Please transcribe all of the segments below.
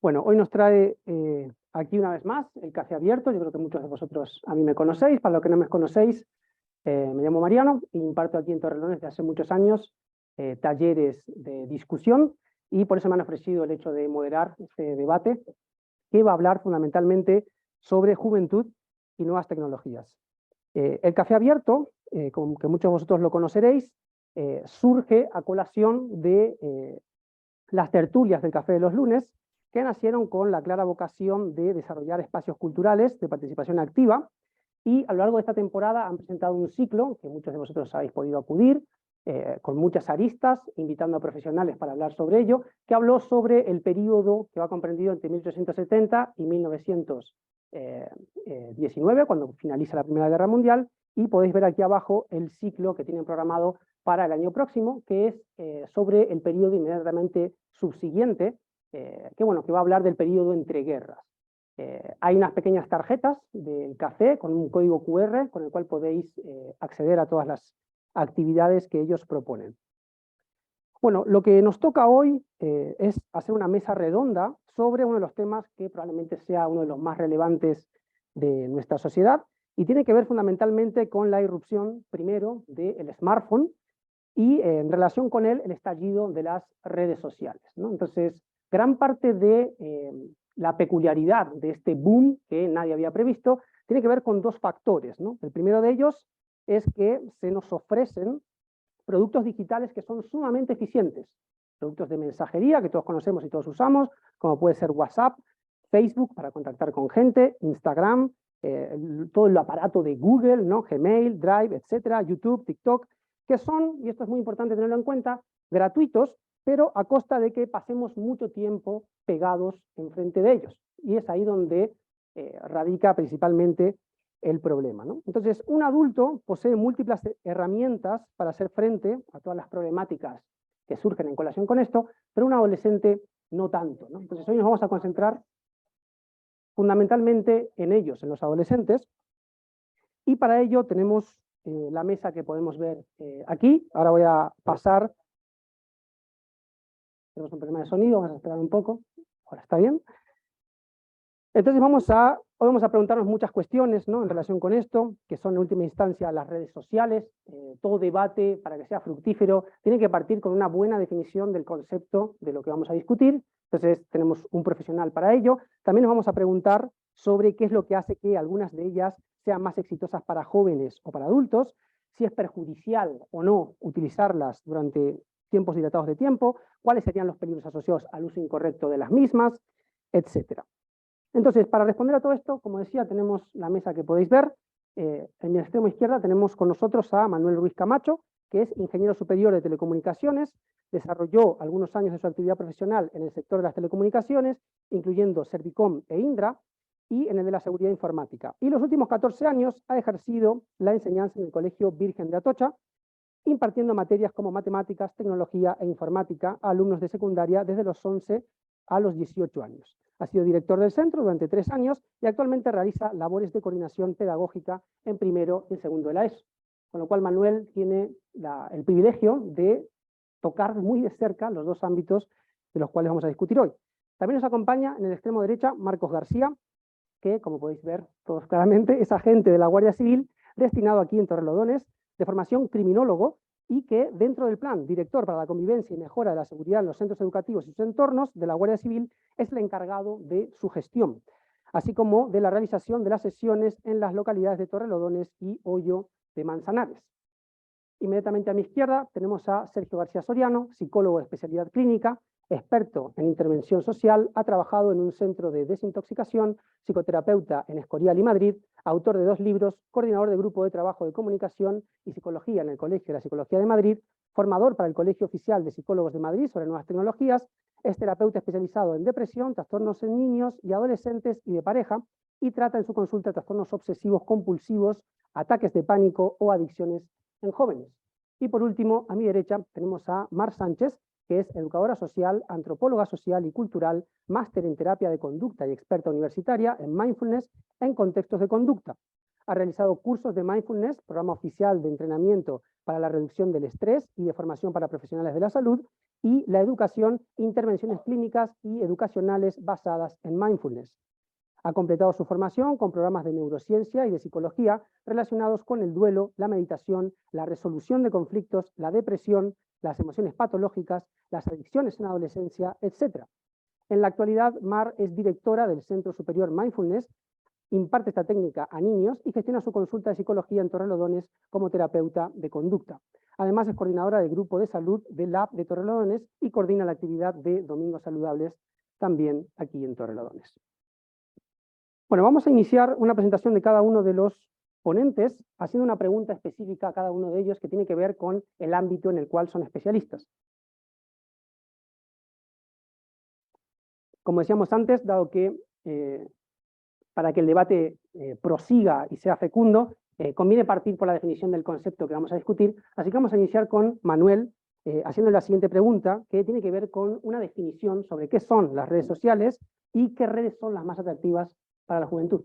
Bueno, hoy nos trae aquí una vez más el Café Abierto. Yo creo que muchos de vosotros a mí me conocéis. Para los que no me conocéis, me llamo Mariano e imparto aquí en Torrelodones desde hace muchos años talleres de discusión, y por eso me han ofrecido el hecho de moderar este debate que va a hablar fundamentalmente sobre juventud y nuevas tecnologías. El Café Abierto, como que muchos de vosotros lo conoceréis, surge a colación de las tertulias del Café de los Lunes, que nacieron con la clara vocación de desarrollar espacios culturales de participación activa, y a lo largo de esta temporada han presentado un ciclo que muchos de vosotros habéis podido acudir, con muchas aristas, invitando a profesionales para hablar sobre ello, que habló sobre el periodo que va comprendido entre 1870 y 1919, cuando finaliza la Primera Guerra Mundial, y podéis ver aquí abajo el ciclo que tienen programado para el año próximo, que es sobre el periodo inmediatamente subsiguiente, que va a hablar del periodo entre guerras. Hay unas pequeñas tarjetas del café con un código QR con el cual podéis acceder a todas las actividades que ellos proponen. Bueno, lo que nos toca hoy es hacer una mesa redonda sobre uno de los temas que probablemente sea uno de los más relevantes de nuestra sociedad, y tiene que ver fundamentalmente con la irrupción, primero, del smartphone, y en relación con él, el estallido de las redes sociales, ¿no? Entonces, gran parte de la peculiaridad de este boom que nadie había previsto tiene que ver con dos factores, ¿no? El primero de ellos es que se nos ofrecen productos digitales que son sumamente eficientes, productos de mensajería que todos conocemos y todos usamos, como puede ser WhatsApp, Facebook para contactar con gente, Instagram, todo el aparato de Google, ¿no? Gmail, Drive, etcétera, YouTube, TikTok, que son, y esto es muy importante tenerlo en cuenta, gratuitos, pero a costa de que pasemos mucho tiempo pegados enfrente de ellos. Y es ahí donde radica principalmente el problema, ¿no? Entonces, un adulto posee múltiples herramientas para hacer frente a todas las problemáticas que surgen en colación con esto, pero un adolescente no tanto, ¿no? Entonces, hoy nos vamos a concentrar fundamentalmente en ellos, en los adolescentes, y para ello tenemos la mesa que podemos ver aquí. Ahora voy a pasar. Tenemos un problema de sonido, vamos a esperar un poco. Ahora está bien. Entonces hoy vamos a preguntarnos muchas cuestiones, ¿no?, en relación con esto, que son en última instancia las redes sociales. Todo debate, para que sea fructífero, tiene que partir con una buena definición del concepto de lo que vamos a discutir. Entonces tenemos un profesional para ello. También nos vamos a preguntar sobre qué es lo que hace que algunas de ellas sean más exitosas para jóvenes o para adultos, si es perjudicial o no utilizarlas durante tiempos dilatados de tiempo, cuáles serían los peligros asociados al uso incorrecto de las mismas, etcétera. Entonces, para responder a todo esto, como decía, tenemos la mesa que podéis ver. En mi extremo izquierda tenemos con nosotros a Manuel Ruiz Camacho, que es ingeniero superior de telecomunicaciones, desarrolló algunos años de su actividad profesional en el sector de las telecomunicaciones, incluyendo Servicom e Indra, y en el de la seguridad informática. Y los últimos 14 años ha ejercido la enseñanza en el Colegio Virgen de Atocha, impartiendo materias como matemáticas, tecnología e informática a alumnos de secundaria desde los 11 a los 18 años. Ha sido director del centro durante 3 años y actualmente realiza labores de coordinación pedagógica en primero y en segundo de la ESO. Con lo cual Manuel tiene el privilegio de tocar muy de cerca los dos ámbitos de los cuales vamos a discutir hoy. También nos acompaña en el extremo derecha Marcos García, que, como podéis ver todos claramente, es agente de la Guardia Civil destinado aquí en Torrelodones, de formación criminólogo, y que dentro del plan director para la convivencia y mejora de la seguridad en los centros educativos y sus entornos de la Guardia Civil es el encargado de su gestión, así como de la realización de las sesiones en las localidades de Torrelodones y Hoyo de Manzanares. Inmediatamente a mi izquierda tenemos a Sergio García Soriano, psicólogo de especialidad clínica, experto en intervención social, ha trabajado en un centro de desintoxicación, psicoterapeuta en Escorial y Madrid, autor de 2 libros, coordinador de grupo de trabajo de comunicación y psicología en el Colegio de la Psicología de Madrid, formador para el Colegio Oficial de Psicólogos de Madrid sobre nuevas tecnologías, es terapeuta especializado en depresión, trastornos en niños y adolescentes y de pareja, y trata en su consulta trastornos obsesivos compulsivos, ataques de pánico o adicciones en jóvenes. Y por último, a mi derecha tenemos a Marc Sánchez, que es educadora social, antropóloga social y cultural, máster en terapia de conducta y experta universitaria en mindfulness en contextos de conducta. Ha realizado cursos de mindfulness, programa oficial de entrenamiento para la reducción del estrés y de formación para profesionales de la salud, y la educación, intervenciones clínicas y educacionales basadas en mindfulness. Ha completado su formación con programas de neurociencia y de psicología relacionados con el duelo, la meditación, la resolución de conflictos, la depresión, las emociones patológicas, las adicciones en adolescencia, etc. En la actualidad, Mar es directora del Centro Superior Mindfulness, imparte esta técnica a niños y gestiona su consulta de psicología en Torrelodones como terapeuta de conducta. Además, es coordinadora del grupo de salud del App de Torrelodones y coordina la actividad de Domingos Saludables también aquí en Torrelodones. Bueno, vamos a iniciar una presentación de cada uno de los ponentes haciendo una pregunta específica a cada uno de ellos que tiene que ver con el ámbito en el cual son especialistas. Como decíamos antes, dado que para que el debate prosiga y sea fecundo, conviene partir por la definición del concepto que vamos a discutir, así que vamos a iniciar con Manuel, haciendo la siguiente pregunta, que tiene que ver con una definición sobre qué son las redes sociales y qué redes son las más atractivas para la juventud.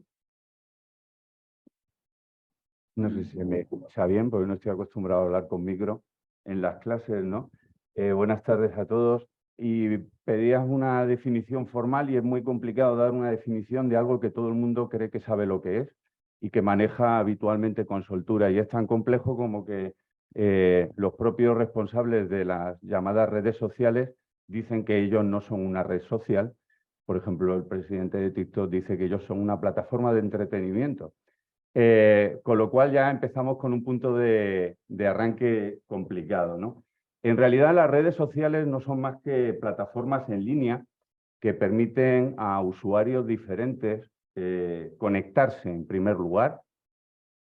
No sé si me escucha bien, porque no estoy acostumbrado a hablar con micro en las clases, ¿no? Buenas tardes a todos. Y pedías una definición formal y es muy complicado dar una definición de algo que todo el mundo cree que sabe lo que es y que maneja habitualmente con soltura. Y es tan complejo como que los propios responsables de las llamadas redes sociales dicen que ellos no son una red social. Por ejemplo, el presidente de TikTok dice que ellos son una plataforma de entretenimiento. Con lo cual ya empezamos con un punto de arranque complicado, ¿no? En realidad las redes sociales no son más que plataformas en línea que permiten a usuarios diferentes conectarse en primer lugar.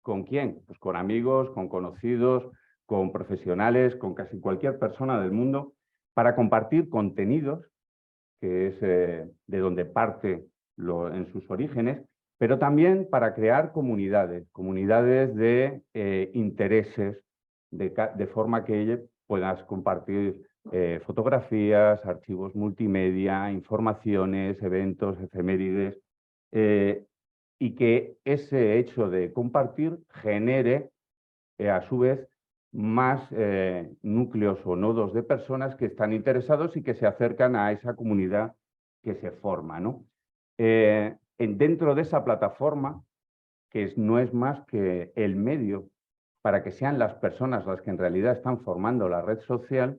¿Con quién? Pues con amigos, con conocidos, con profesionales, con casi cualquier persona del mundo, para compartir contenidos, que es de donde parte en sus orígenes, pero también para crear comunidades de intereses, de forma que puedas compartir fotografías, archivos multimedia, informaciones, eventos, efemérides, y que ese hecho de compartir genere a su vez más núcleos o nodos de personas que están interesados y que se acercan a esa comunidad que se forma, ¿no? Dentro de esa plataforma, que no es más que el medio para que sean las personas las que en realidad están formando la red social,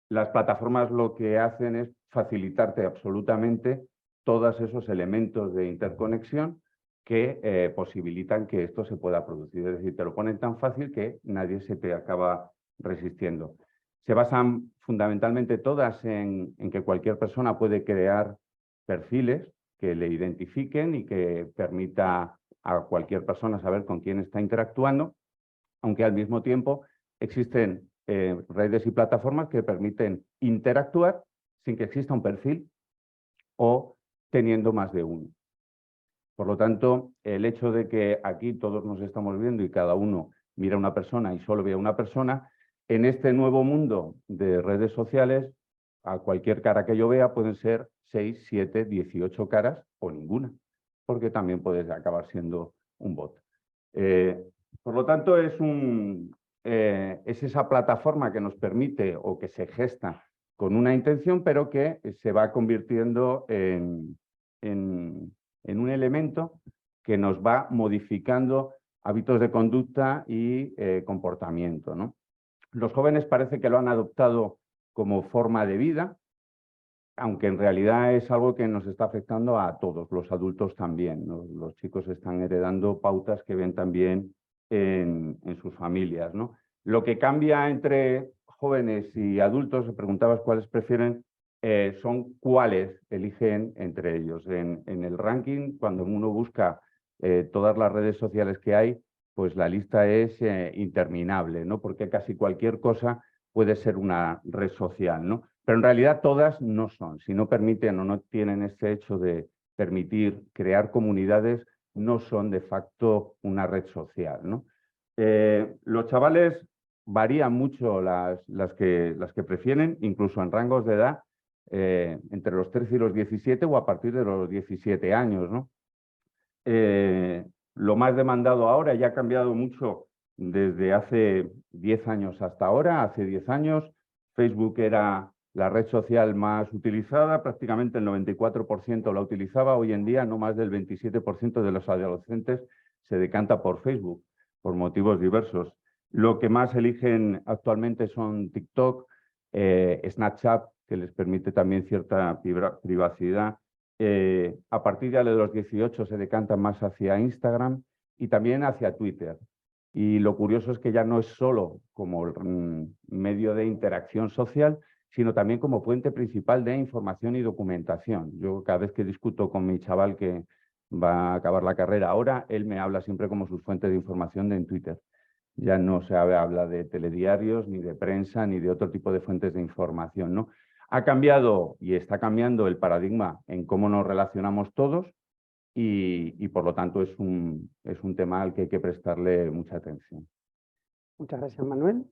las plataformas lo que hacen es facilitarte absolutamente todos esos elementos de interconexión que posibilitan que esto se pueda producir. Es decir, te lo ponen tan fácil que nadie se te acaba resistiendo. Se basan fundamentalmente todas en que cualquier persona puede crear perfiles que le identifiquen y que permita a cualquier persona saber con quién está interactuando, aunque al mismo tiempo existen redes y plataformas que permiten interactuar sin que exista un perfil o teniendo más de uno. Por lo tanto, el hecho de que aquí todos nos estamos viendo y cada uno mira a una persona y solo ve a una persona, en este nuevo mundo de redes sociales, a cualquier cara que yo vea pueden ser 6, 7, 18 caras o ninguna, porque también puedes acabar siendo un bot. Por lo tanto, es esa plataforma que nos permite o que se gesta con una intención, pero que se va convirtiendo en un elemento que nos va modificando hábitos de conducta y comportamiento, ¿no? Los jóvenes parece que lo han adoptado como forma de vida, aunque en realidad es algo que nos está afectando a todos, los adultos también, ¿no? Los chicos están heredando pautas que ven también en sus familias, ¿no? Lo que cambia entre jóvenes y adultos, se preguntabas cuáles prefieren, son cuáles eligen entre ellos. En el ranking, cuando uno busca todas las redes sociales que hay, pues la lista es interminable, ¿no? Porque casi cualquier cosa puede ser una red social, ¿no? Pero en realidad todas no son. Si no permiten o no tienen este hecho de permitir crear comunidades, no son de facto una red social, ¿no? Los chavales varían mucho las que prefieren, incluso en rangos de edad, entre los 13 y los 17 o a partir de los 17 años, ¿no? Lo más demandado ahora ya ha cambiado mucho desde hace 10 años hasta ahora. Hace 10 años Facebook era la red social más utilizada, prácticamente el 94% la utilizaba. Hoy en día no más del 27% de los adolescentes se decanta por Facebook, por motivos diversos. Lo que más eligen actualmente son TikTok, Snapchat, que les permite también cierta privacidad. A partir ya de los 18 se decantan más hacia Instagram y también hacia Twitter. Y lo curioso es que ya no es solo como medio de interacción social, sino también como fuente principal de información y documentación. Yo cada vez que discuto con mi chaval que va a acabar la carrera ahora, él me habla siempre como sus fuentes de información en Twitter. Ya no se habla de telediarios, ni de prensa, ni de otro tipo de fuentes de información, ¿no? Ha cambiado y está cambiando el paradigma en cómo nos relacionamos todos y por lo tanto es un tema al que hay que prestarle mucha atención. Muchas gracias, Manuel.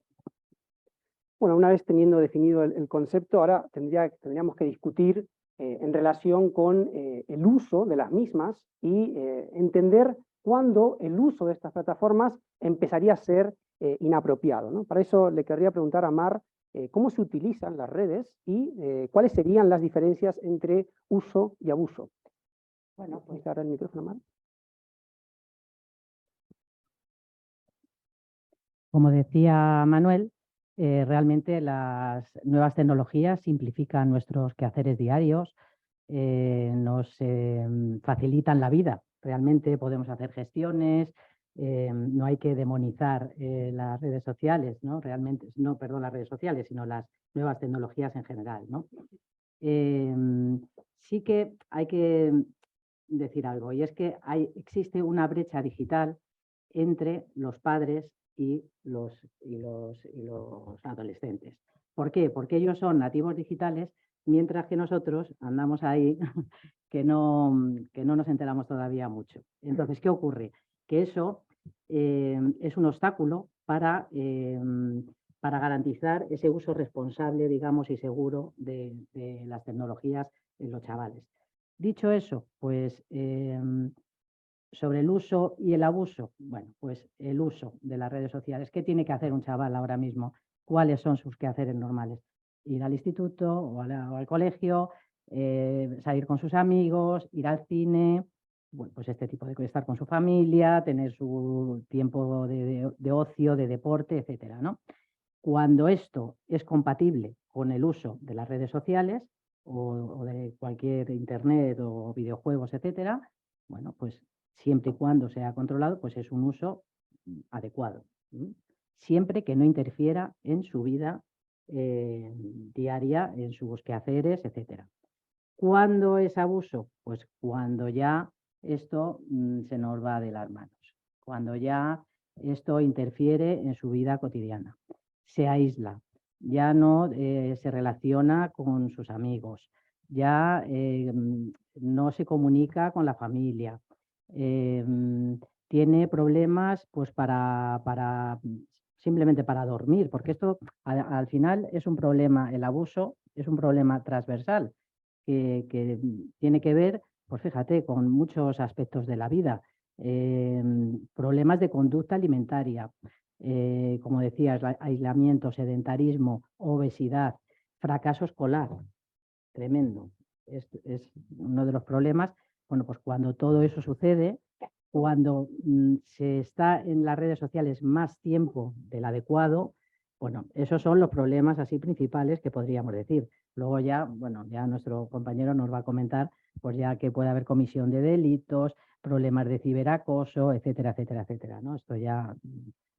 Bueno, una vez teniendo definido el concepto, ahora tendríamos que discutir en relación con el uso de las mismas y entender cuándo el uso de estas plataformas empezaría a ser inapropiado, ¿no? Para eso le querría preguntar a Mar cómo se utilizan las redes y cuáles serían las diferencias entre uso y abuso. Bueno, ¿puedes dar el micrófono, Mar? Como decía Manuel, realmente las nuevas tecnologías simplifican nuestros quehaceres diarios, nos facilitan la vida. Realmente podemos hacer gestiones, no hay que demonizar las redes sociales, ¿no? Realmente, no, perdón, las redes sociales, sino las nuevas tecnologías en general, ¿no? Sí que hay que decir algo, y es que existe una brecha digital entre los padres y los adolescentes. ¿Por qué? Porque ellos son nativos digitales, mientras que nosotros andamos ahí que no nos enteramos todavía mucho. Entonces, ¿qué ocurre? Que eso es un obstáculo para garantizar ese uso responsable, digamos, y seguro de las tecnologías en los chavales. Dicho eso, pues sobre el uso y el abuso, bueno, pues el uso de las redes sociales. ¿Qué tiene que hacer un chaval ahora mismo? ¿Cuáles son sus quehaceres normales? Ir al instituto o al colegio, salir con sus amigos, ir al cine, bueno, pues este tipo de cosas, estar con su familia, tener su tiempo de ocio, de deporte, etcétera, ¿no? Cuando esto es compatible con el uso de las redes sociales o de cualquier internet o videojuegos, etcétera, bueno, pues siempre y cuando sea controlado, pues es un uso adecuado. Siempre que no interfiera en su vida diaria, en sus quehaceres, etcétera. ¿Cuándo es abuso? Pues cuando ya esto se nos va de las manos, cuando ya esto interfiere en su vida cotidiana. Se aísla, ya no se relaciona con sus amigos, ya no se comunica con la familia, tiene problemas pues simplemente para dormir, porque esto al final es un problema, el abuso es un problema transversal que tiene que ver, pues fíjate, con muchos aspectos de la vida, problemas de conducta alimentaria, como decías, aislamiento, sedentarismo, obesidad, fracaso escolar, tremendo. Es uno de los problemas. Bueno, pues cuando todo eso sucede, cuando se está en las redes sociales más tiempo del adecuado, bueno, esos son los problemas así principales que podríamos decir. Luego ya, bueno, ya nuestro compañero nos va a comentar, pues ya que puede haber comisión de delitos, problemas de ciberacoso, etcétera, etcétera, etcétera, ¿no? Esto ya,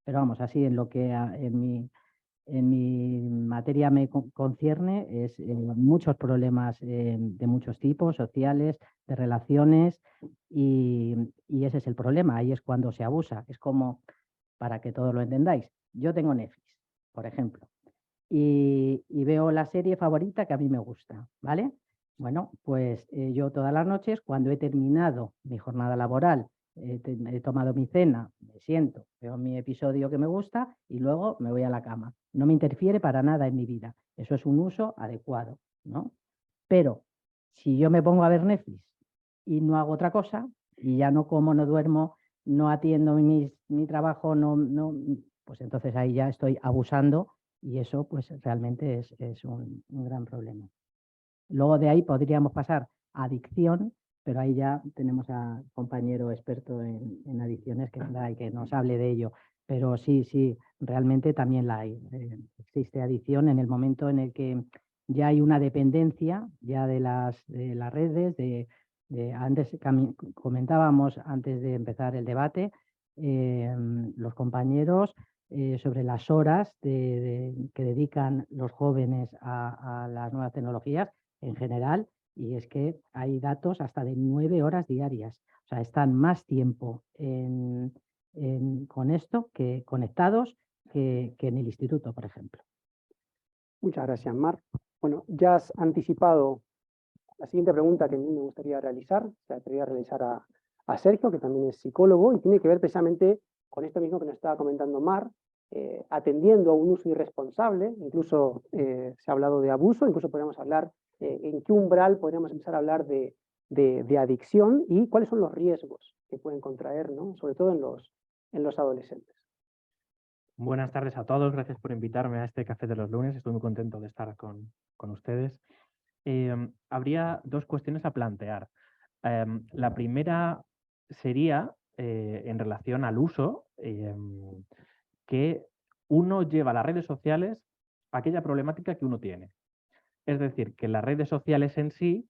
pero vamos, así en lo que en mi materia me concierne es muchos problemas de muchos tipos, sociales, de relaciones, y ese es el problema, ahí es cuando se abusa. Es como, para que todos lo entendáis, yo tengo Netflix, por ejemplo, y veo la serie favorita que a mí me gusta, ¿vale? Bueno, pues yo todas las noches, cuando he terminado mi jornada laboral he tomado mi cena, me siento, veo mi episodio que me gusta y luego me voy a la cama. No me interfiere para nada en mi vida. Eso es un uso adecuado, ¿no? Pero si yo me pongo a ver Netflix y no hago otra cosa, y ya no como, no duermo, no atiendo mi trabajo, pues entonces ahí ya estoy abusando y eso pues realmente es un gran problema. Luego de ahí podríamos pasar a adicción, pero ahí ya tenemos a compañero experto en adicciones que nos hable de ello. Pero sí, realmente también la hay. Existe adicción en el momento en el que ya hay una dependencia ya de las redes, antes comentábamos, antes de empezar el debate, los compañeros sobre las horas que dedican los jóvenes a las nuevas tecnologías en general, y es que hay datos hasta de 9 horas diarias. O sea, están más tiempo con esto que conectados que en el instituto, por ejemplo. Muchas gracias, Mar. Bueno, ya has anticipado la siguiente pregunta que a mí me gustaría realizar, la voy a realizar a Sergio, que también es psicólogo, y tiene que ver precisamente con esto mismo que nos estaba comentando Mar, atendiendo a un uso irresponsable, incluso se ha hablado de abuso, incluso podríamos hablar en qué umbral podríamos empezar a hablar de adicción y cuáles son los riesgos que pueden contraer, ¿no? Sobre todo en los adolescentes. Buenas tardes a todos, gracias por invitarme a este Café de los Lunes, estoy muy contento de estar con ustedes. Habría dos cuestiones a plantear. La primera sería en relación al uso, que uno lleva a las redes sociales a aquella problemática que uno tiene. Es decir, que las redes sociales en sí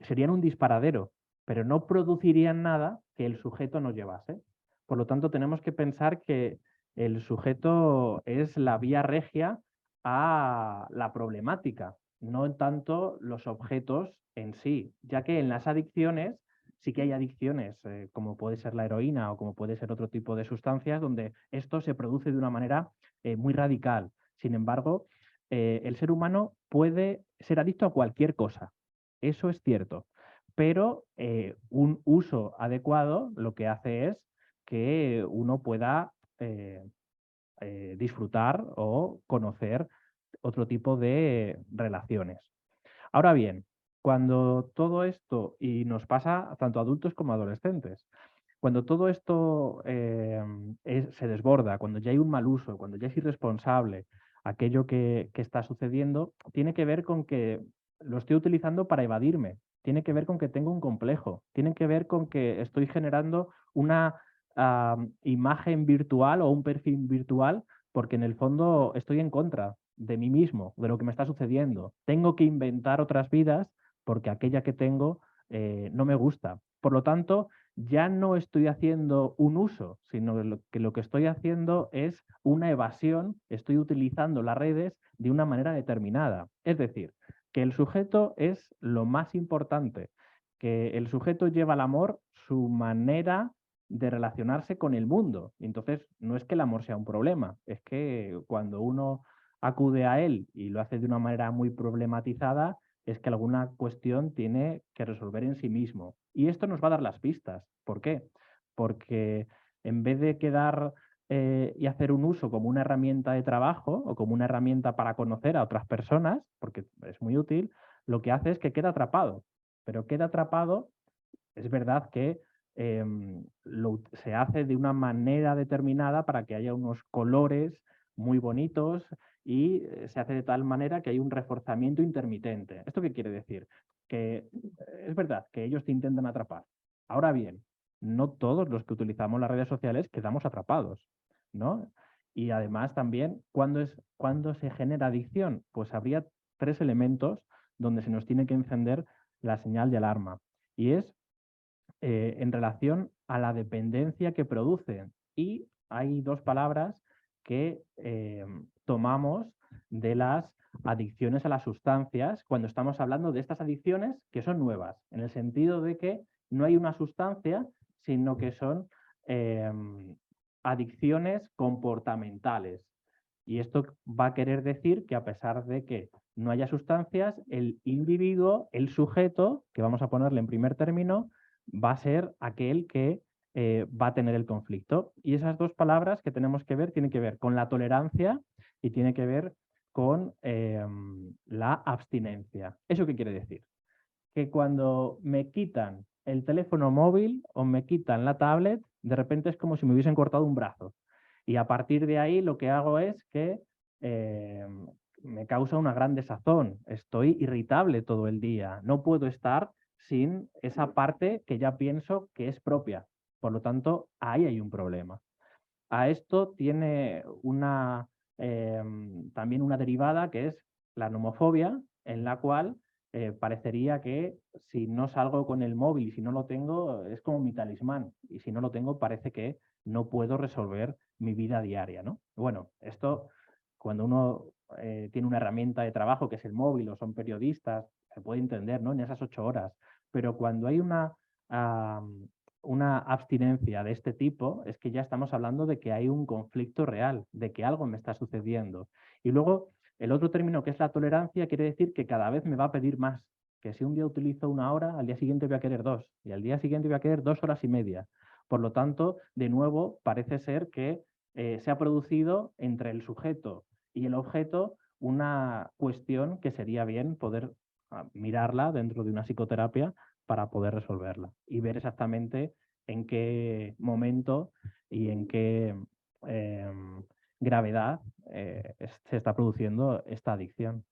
serían un disparadero, pero no producirían nada que el sujeto no llevase. Por lo tanto, tenemos que pensar que el sujeto es la vía regia a la problemática, no tanto los objetos en sí, ya que en las adicciones sí que hay adicciones, como puede ser la heroína o como puede ser otro tipo de sustancias, donde esto se produce de una manera muy radical. Sin embargo, el ser humano puede ser adicto a cualquier cosa, eso es cierto, pero un uso adecuado lo que hace es que uno pueda disfrutar o conocer otro tipo de relaciones. Ahora bien, cuando todo esto, y nos pasa tanto a adultos como a adolescentes, cuando todo esto se desborda, cuando ya hay un mal uso, cuando ya es irresponsable aquello que está sucediendo, tiene que ver con que lo estoy utilizando para evadirme, tiene que ver con que tengo un complejo, tiene que ver con que estoy generando una imagen virtual o un perfil virtual porque en el fondo estoy en contra de mí mismo, de lo que me está sucediendo. Tengo que inventar otras vidas porque aquella que tengo no me gusta. Por lo tanto, ya no estoy haciendo un uso, sino que lo que estoy haciendo es una evasión, estoy utilizando las redes de una manera determinada. Es decir, que el sujeto es lo más importante, que el sujeto lleva al amor su manera de relacionarse con el mundo. Y entonces, no es que el amor sea un problema, es que cuando uno acude a él y lo hace de una manera muy problematizada, es que alguna cuestión tiene que resolver en sí mismo. Y esto nos va a dar las pistas. ¿Por qué? Porque en vez de quedar y hacer un uso como una herramienta de trabajo o como una herramienta para conocer a otras personas, porque es muy útil, lo que hace es que queda atrapado. Pero queda atrapado, es verdad que se hace de una manera determinada para que haya unos colores muy bonitos y se hace de tal manera que hay un reforzamiento intermitente. ¿Esto qué quiere decir? Que es verdad que ellos te intentan atrapar. Ahora bien, no todos los que utilizamos las redes sociales quedamos atrapados, ¿no? Y además también, ¿cuándo se genera adicción? Pues habría 3 elementos donde se nos tiene que encender la señal de alarma. Y es en relación a la dependencia que produce. Y hay 2 palabras que tomamos de las adicciones a las sustancias cuando estamos hablando de estas adicciones que son nuevas, en el sentido de que no hay una sustancia, sino que son adicciones comportamentales. Y esto va a querer decir que a pesar de que no haya sustancias, el individuo, el sujeto, que vamos a ponerle en primer término, va a ser aquel que va a tener el conflicto. Y esas dos palabras que tenemos que ver tienen que ver con la tolerancia y tiene que ver con la abstinencia. ¿Eso qué quiere decir? Que cuando me quitan el teléfono móvil o me quitan la tablet, de repente es como si me hubiesen cortado un brazo. Y a partir de ahí lo que hago es que me causa una gran desazón. Estoy irritable todo el día. No puedo estar sin esa parte que ya pienso que es propia. Por lo tanto, ahí hay un problema. A esto tiene también una derivada que es la nomofobia, en la cual parecería que si no salgo con el móvil y si no lo tengo, es como mi talismán. Y si no lo tengo, parece que no puedo resolver mi vida diaria, ¿no? Bueno, esto cuando uno tiene una herramienta de trabajo que es el móvil o son periodistas, se puede entender, ¿no? En esas 8 horas. Pero cuando hay una abstinencia de este tipo, es que ya estamos hablando de que hay un conflicto real, de que algo me está sucediendo. Y luego, el otro término que es la tolerancia quiere decir que cada vez me va a pedir más, que si un día utilizo 1 hora, al día siguiente voy a querer 2, y al día siguiente voy a querer 2 horas y media. Por lo tanto, de nuevo, parece ser que se ha producido entre el sujeto y el objeto una cuestión que sería bien poder mirarla dentro de una psicoterapia para poder resolverla y ver exactamente en qué momento y en qué gravedad se está produciendo esta adicción.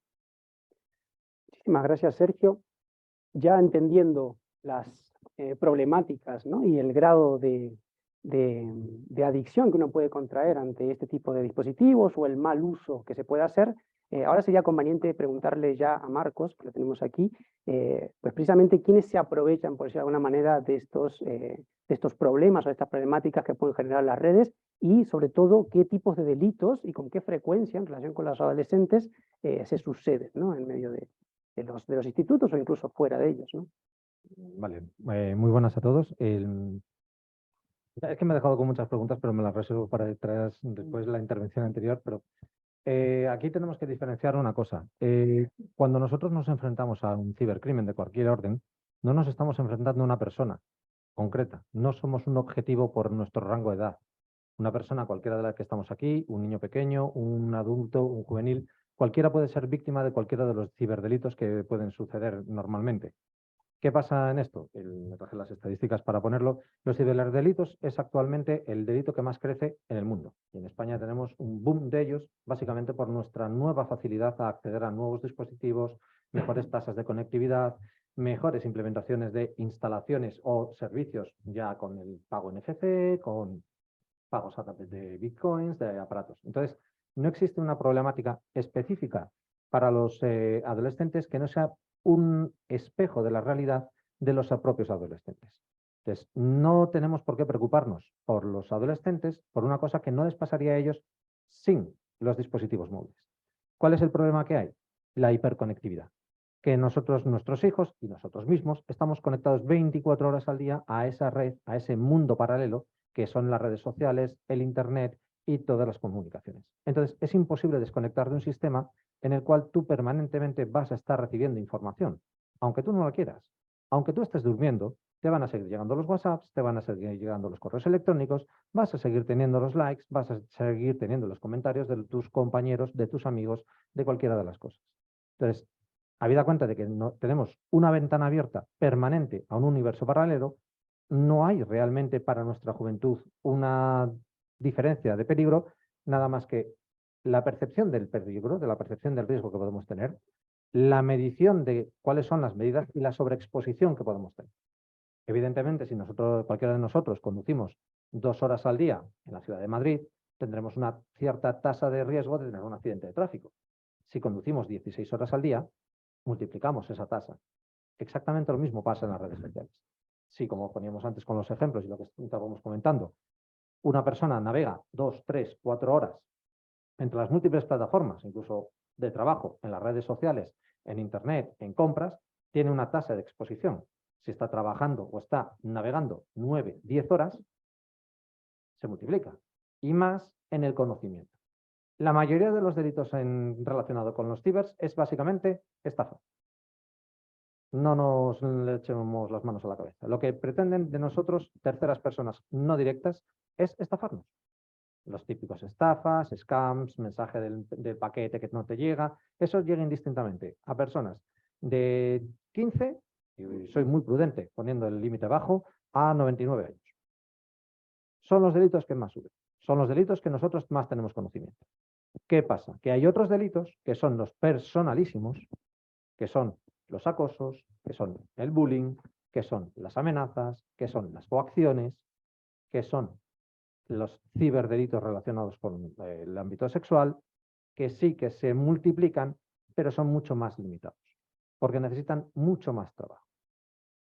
Muchísimas gracias, Sergio. Ya entendiendo las problemáticas, ¿no? Y el grado de adicción que uno puede contraer ante este tipo de dispositivos o el mal uso que se puede hacer, ahora sería conveniente preguntarle ya a Marcos, que lo tenemos aquí, pues precisamente quiénes se aprovechan, por decirlo de alguna manera, de estos problemas o de estas problemáticas que pueden generar las redes y, sobre todo, qué tipos de delitos y con qué frecuencia en relación con los adolescentes se suceden, ¿no? En medio de los institutos o incluso fuera de ellos, ¿no? Vale, muy buenas a todos. Es que me he dejado con muchas preguntas, pero me las reservo para detrás después de la intervención anterior. Pero aquí tenemos que diferenciar una cosa. Cuando nosotros nos enfrentamos a un cibercrimen de cualquier orden, no nos estamos enfrentando a una persona concreta. No somos un objetivo por nuestro rango de edad. Una persona, cualquiera de las que estamos aquí, un niño pequeño, un adulto, un juvenil, cualquiera puede ser víctima de cualquiera de los ciberdelitos que pueden suceder normalmente. ¿Qué pasa en esto? Me traje las estadísticas para ponerlo. Los ciberdelitos es actualmente el delito que más crece en el mundo. Y en España tenemos un boom de ellos, básicamente por nuestra nueva facilidad a acceder a nuevos dispositivos, mejores tasas de conectividad, mejores implementaciones de instalaciones o servicios ya con el pago NFC, con pagos a través de bitcoins, de aparatos. Entonces, no existe una problemática específica para los adolescentes que no sea un espejo de la realidad de los propios adolescentes. Entonces, no tenemos por qué preocuparnos por los adolescentes por una cosa que no les pasaría a ellos sin los dispositivos móviles. ¿Cuál es el problema que hay? La hiperconectividad. Que nosotros, nuestros hijos y nosotros mismos estamos conectados 24 horas al día a esa red, a ese mundo paralelo que son las redes sociales, el Internet y todas las comunicaciones. Entonces, es imposible desconectar de un sistema en el cual tú permanentemente vas a estar recibiendo información, aunque tú no la quieras. Aunque tú estés durmiendo, te van a seguir llegando los WhatsApps, te van a seguir llegando los correos electrónicos, vas a seguir teniendo los likes, vas a seguir teniendo los comentarios de tus compañeros, de tus amigos, de cualquiera de las cosas. Entonces, habida cuenta de que no, tenemos una ventana abierta permanente a un universo paralelo, no hay realmente para nuestra juventud una diferencia de peligro, nada más que la percepción del peligro, de la percepción del riesgo que podemos tener, la medición de cuáles son las medidas y la sobreexposición que podemos tener. Evidentemente, si cualquiera de nosotros conducimos 2 horas al día en la ciudad de Madrid, tendremos una cierta tasa de riesgo de tener un accidente de tráfico. Si conducimos 16 horas al día, multiplicamos esa tasa. Exactamente lo mismo pasa en las redes sociales. Sí, como poníamos antes con los ejemplos y lo que estábamos comentando, una persona navega 2, 3, 4 horas entre las múltiples plataformas, incluso de trabajo, en las redes sociales, en Internet, en compras, tiene una tasa de exposición. Si está trabajando o está navegando 9, 10 horas, se multiplica. Y más en el conocimiento. La mayoría de los delitos relacionados con los cibers es básicamente estafa. no nos le echemos las manos a la cabeza. Lo que pretenden de nosotros, terceras personas no directas, es estafarnos. Los típicos estafas, scams, mensaje del paquete que no te llega, eso llega indistintamente a personas de 15, y soy muy prudente poniendo el límite bajo, a 99 años. Son los delitos que más suben, son los delitos que nosotros más tenemos conocimiento. ¿Qué pasa? Que hay otros delitos que son los personalísimos, que son los acosos, que son el bullying, que son las amenazas, que son las coacciones, que son los ciberdelitos relacionados con el ámbito sexual, que sí que se multiplican, pero son mucho más limitados, porque necesitan mucho más trabajo.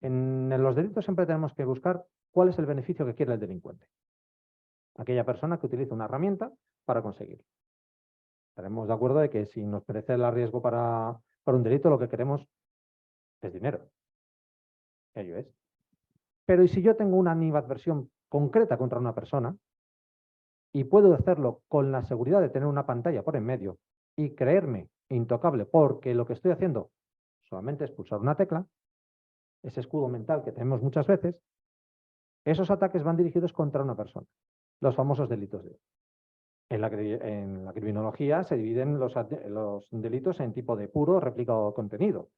En los delitos siempre tenemos que buscar cuál es el beneficio que quiere el delincuente. Aquella persona que utiliza una herramienta para conseguirlo. Estaremos de acuerdo de que si nos merece el riesgo para un delito, lo que queremos es dinero. Ello es. Pero ¿y si yo tengo una animadversión concreta contra una persona y puedo hacerlo con la seguridad de tener una pantalla por en medio y creerme intocable porque lo que estoy haciendo solamente es pulsar una tecla, ese escudo mental que tenemos muchas veces, esos ataques van dirigidos contra una persona, los famosos delitos de odio. En la criminología se dividen los delitos en tipo de puro, réplica o contenido.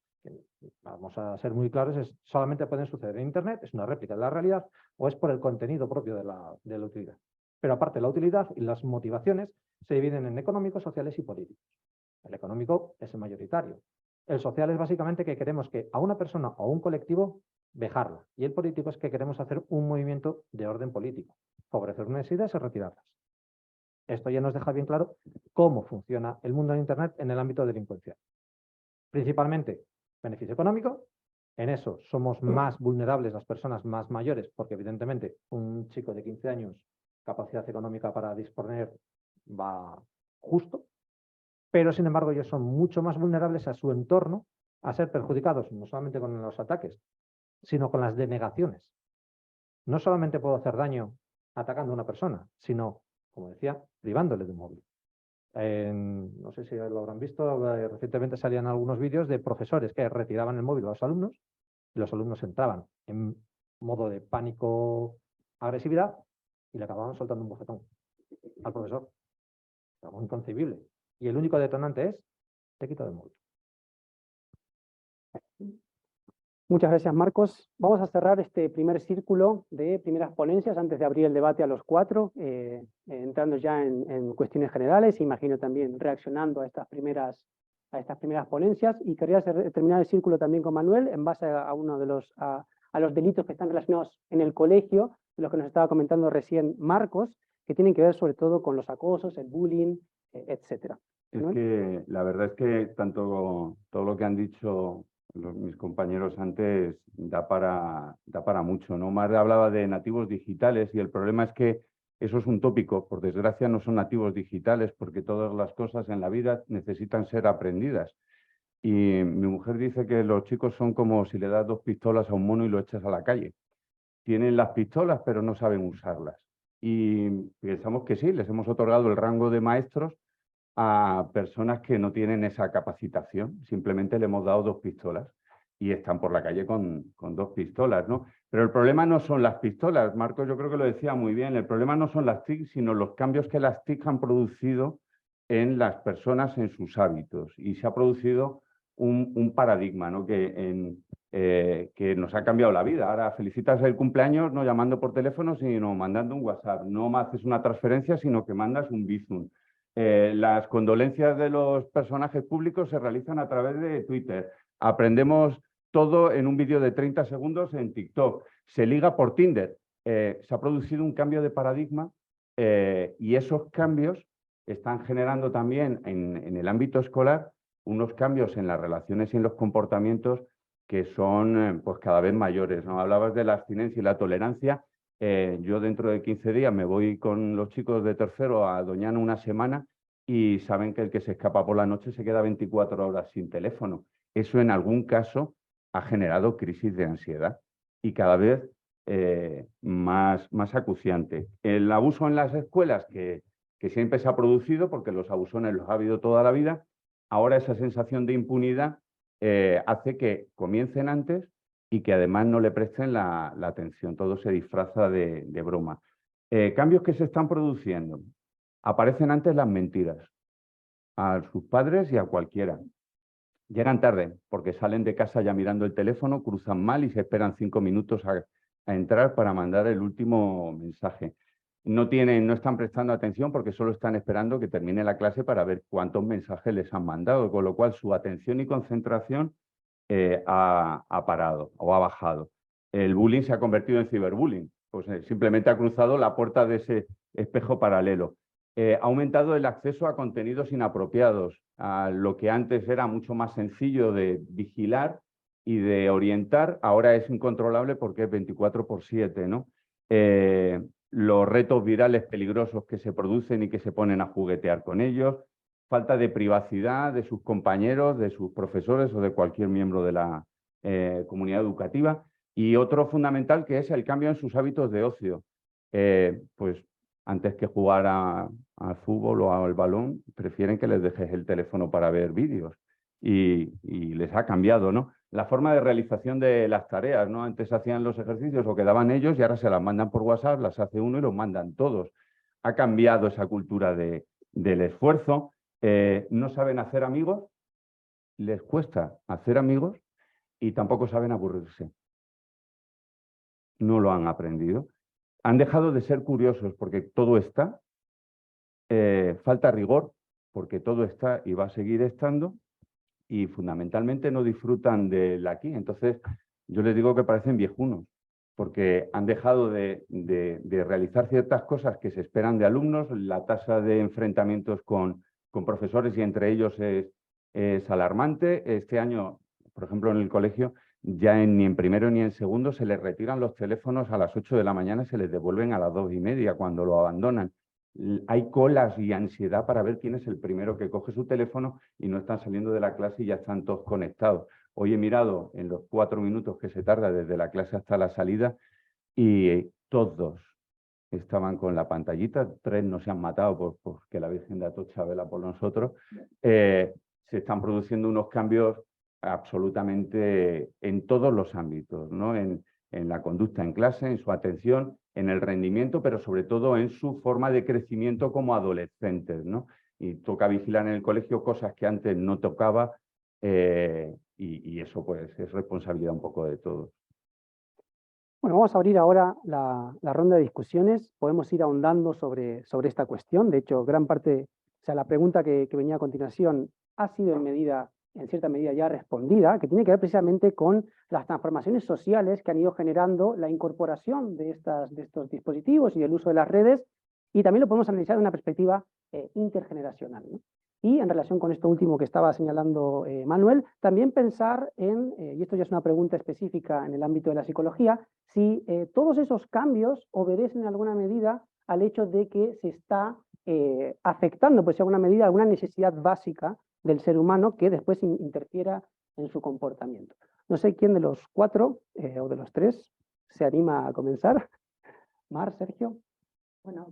Vamos a ser muy claros, solamente pueden suceder en Internet, es una réplica de la realidad o es por el contenido propio de la utilidad. Pero aparte, la utilidad y las motivaciones se dividen en económicos, sociales y políticos. El económico es el mayoritario. El social es básicamente que queremos que a una persona o a un colectivo vejarla. Y el político es que queremos hacer un movimiento de orden político, favorecer unas ideas y retirarlas. Esto ya nos deja bien claro cómo funciona el mundo de Internet en el ámbito delincuencial. Principalmente, beneficio económico. En eso somos más vulnerables las personas más mayores, porque evidentemente un chico de 15 años, capacidad económica para disponer, va justo. Pero, sin embargo, ellos son mucho más vulnerables a su entorno, a ser perjudicados no solamente con los ataques, sino con las denegaciones. No solamente puedo hacer daño atacando a una persona, sino, como decía, privándole de un móvil. No sé si lo habrán visto, recientemente salían algunos vídeos de profesores que retiraban el móvil a los alumnos y los alumnos entraban en modo de pánico, agresividad y le acababan soltando un bofetón al profesor. Algo inconcebible. Y el único detonante es, te he quitado el móvil. Muchas gracias, Marcos. Vamos a cerrar este primer círculo de primeras ponencias antes de abrir el debate a los 4, entrando ya en cuestiones generales, imagino también reaccionando a estas primeras ponencias. Y quería terminar el círculo también con Manuel en base a uno de a los delitos que están relacionados en el colegio, de los que nos estaba comentando recién Marcos, que tienen que ver sobre todo con los acosos, el bullying, etcétera. Es que la verdad es que tanto todo lo que han dicho mis compañeros antes da para mucho, ¿no? Mar hablaba de nativos digitales y el problema es que eso es un tópico. Por desgracia no son nativos digitales porque todas las cosas en la vida necesitan ser aprendidas. Y mi mujer dice que los chicos son como si le das 2 pistolas a un mono y lo echas a la calle. Tienen las pistolas pero no saben usarlas. Y pensamos que sí, les hemos otorgado el rango de maestros a personas que no tienen esa capacitación. Simplemente le hemos dado 2 pistolas y están por la calle con 2 pistolas, ¿no? Pero el problema no son las pistolas, Marcos yo creo que lo decía muy bien, el problema no son las TIC, sino los cambios que las TIC han producido en las personas, en sus hábitos. Y se ha producido un paradigma, ¿no? Que nos ha cambiado la vida. Ahora felicitas el cumpleaños no llamando por teléfono, sino mandando un WhatsApp. No haces una transferencia, sino que mandas un Bizum. Las condolencias de los personajes públicos se realizan a través de Twitter. Aprendemos todo en un vídeo de 30 segundos en TikTok. Se liga por Tinder. Se ha producido un cambio de paradigma y esos cambios están generando también en el ámbito escolar unos cambios en las relaciones y en los comportamientos que son pues cada vez mayores, ¿no? Hablabas de la abstinencia y la tolerancia. Yo dentro de 15 días me voy con los chicos de tercero a Doñana una semana y saben que el que se escapa por la noche se queda 24 horas sin teléfono. Eso en algún caso ha generado crisis de ansiedad y cada vez más acuciante. El abuso en las escuelas que siempre se ha producido porque los abusones los ha habido toda la vida, ahora esa sensación de impunidad hace que comiencen antes y que además no le presten la atención. Todo se disfraza de broma. Cambios que se están produciendo. Aparecen antes las mentiras a sus padres y a cualquiera. Llegan tarde porque salen de casa ya mirando el teléfono, cruzan mal y se esperan 5 minutos a entrar para mandar el último mensaje. No están prestando atención porque solo están esperando que termine la clase para ver cuántos mensajes les han mandado, con lo cual su atención y concentración ha parado o ha bajado. El bullying se ha convertido en ciberbullying, pues simplemente ha cruzado la puerta de ese espejo paralelo. Ha aumentado el acceso a contenidos inapropiados, a lo que antes era mucho más sencillo de vigilar y de orientar, ahora es incontrolable porque es 24/7, ¿no? Los retos virales peligrosos que se producen y que se ponen a juguetear con ellos, falta de privacidad de sus compañeros, de sus profesores o de cualquier miembro de la comunidad educativa. Y otro fundamental que es el cambio en sus hábitos de ocio. Pues antes que jugar al fútbol o al balón, prefieren que les dejes el teléfono para ver vídeos. Y les ha cambiado, ¿no? La forma de realización de las tareas, ¿no? Antes hacían los ejercicios o quedaban ellos y ahora se las mandan por WhatsApp, las hace uno y los mandan todos. Ha cambiado esa cultura del esfuerzo. No saben hacer amigos, les cuesta hacer amigos y tampoco saben aburrirse. No lo han aprendido. Han dejado de ser curiosos porque todo está. Falta rigor porque todo está y va a seguir estando. Y fundamentalmente no disfrutan del aquí. Entonces, yo les digo que parecen viejunos, porque han dejado de realizar ciertas cosas que se esperan de alumnos. La tasa de enfrentamientos con profesores y entre ellos es alarmante. Este año, por ejemplo, en el colegio, ya ni en primero ni en segundo se les retiran los teléfonos a las 8 de la mañana y se les devuelven a las 2:30 cuando lo abandonan. Hay colas y ansiedad para ver quién es el primero que coge su teléfono y no están saliendo de la clase y ya están todos conectados. Hoy he mirado en los 4 minutos que se tarda desde la clase hasta la salida y todos estaban con la pantallita. 3 no se han matado porque la Virgen de Atocha vela por nosotros. Se están produciendo unos cambios absolutamente en todos los ámbitos, ¿no? En la conducta en clase, en su atención, en el rendimiento, pero sobre todo en su forma de crecimiento como adolescentes, ¿no? Y toca vigilar en el colegio cosas que antes no tocaba y eso pues es responsabilidad un poco de todos. Bueno, vamos a abrir ahora la ronda de discusiones. Podemos ir ahondando sobre esta cuestión. De hecho, gran parte, o sea, la pregunta que venía a continuación ha sido en cierta medida ya respondida, que tiene que ver precisamente con las transformaciones sociales que han ido generando la incorporación de estos dispositivos y el uso de las redes, y también lo podemos analizar de una perspectiva intergeneracional, ¿no? Y en relación con esto último que estaba señalando Manuel, también pensar en, y esto ya es una pregunta específica en el ámbito de la psicología, si todos esos cambios obedecen en alguna medida al hecho de que se está afectando, pues en alguna medida, alguna necesidad básica del ser humano que después interfiera en su comportamiento. No sé quién de los 4 o de los 3 se anima a comenzar. Mar, Sergio. Bueno,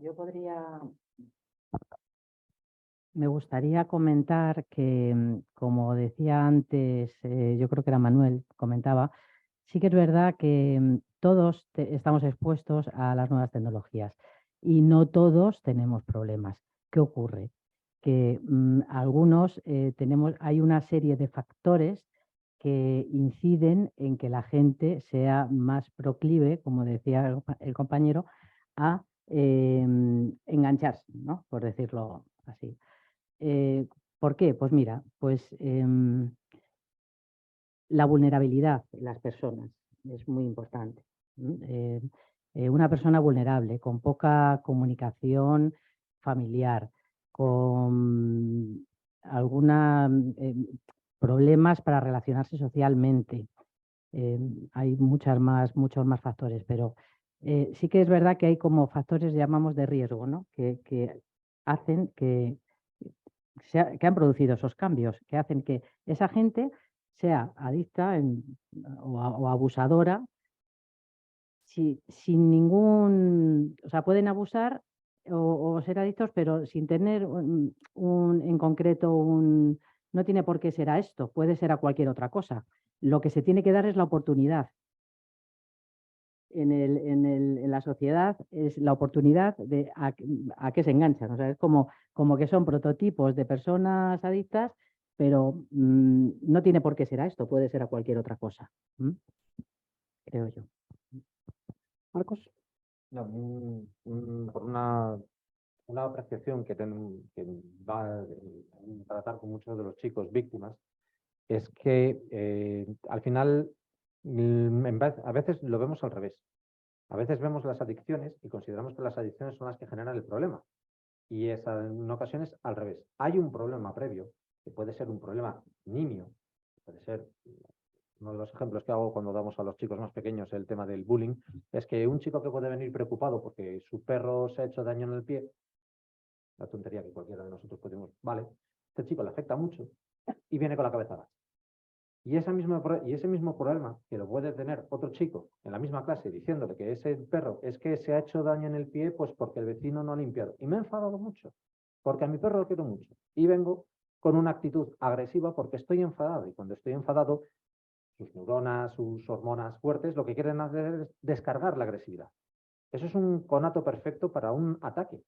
me gustaría comentar que, como decía antes, yo creo que era Manuel, comentaba, sí que es verdad que todos estamos expuestos a las nuevas tecnologías y no todos tenemos problemas. ¿Qué ocurre? Que algunos hay una serie de factores que inciden en que la gente sea más proclive, como decía el compañero, a engancharse, ¿no? Por decirlo así. ¿Por qué? Pues mira, la vulnerabilidad de las personas es muy importante. Una persona vulnerable, con poca comunicación familiar, con problemas para relacionarse socialmente. Hay muchos más factores, pero sí que es verdad que hay como factores, llamamos de riesgo, ¿no? que hacen que han producido esos cambios, que hacen que esa gente sea adicta o abusadora sin ningún... O sea, pueden abusar o ser adictos, pero sin tener en concreto no tiene por qué ser a esto, puede ser a cualquier otra cosa. Lo que se tiene que dar es la oportunidad. En la sociedad es la oportunidad de a qué se enganchan. O sea, es como que son prototipos de personas adictas, pero no tiene por qué ser a esto, puede ser a cualquier otra cosa. Creo yo. Marcos. No, por una apreciación que va a tratar con muchos de los chicos víctimas, es que al final a veces lo vemos al revés. A veces vemos las adicciones y consideramos que las adicciones son las que generan el problema. Y es en ocasiones al revés. Hay un problema previo, que puede ser un problema nimio, puede ser uno de los ejemplos que hago cuando damos a los chicos más pequeños el tema del bullying, es que un chico que puede venir preocupado porque su perro se ha hecho daño en el pie, la tontería que cualquiera de nosotros podemos, vale, este chico le afecta mucho y viene con la cabeza baja. Y ese mismo problema que lo puede tener otro chico en la misma clase diciéndole que ese perro es que se ha hecho daño en el pie pues porque el vecino no ha limpiado. Y me he enfadado mucho, porque a mi perro lo quiero mucho. Y vengo con una actitud agresiva porque estoy enfadado. Y cuando estoy enfadado, sus neuronas, sus hormonas fuertes, lo que quieren hacer es descargar la agresividad. Eso es un conato perfecto para un ataque.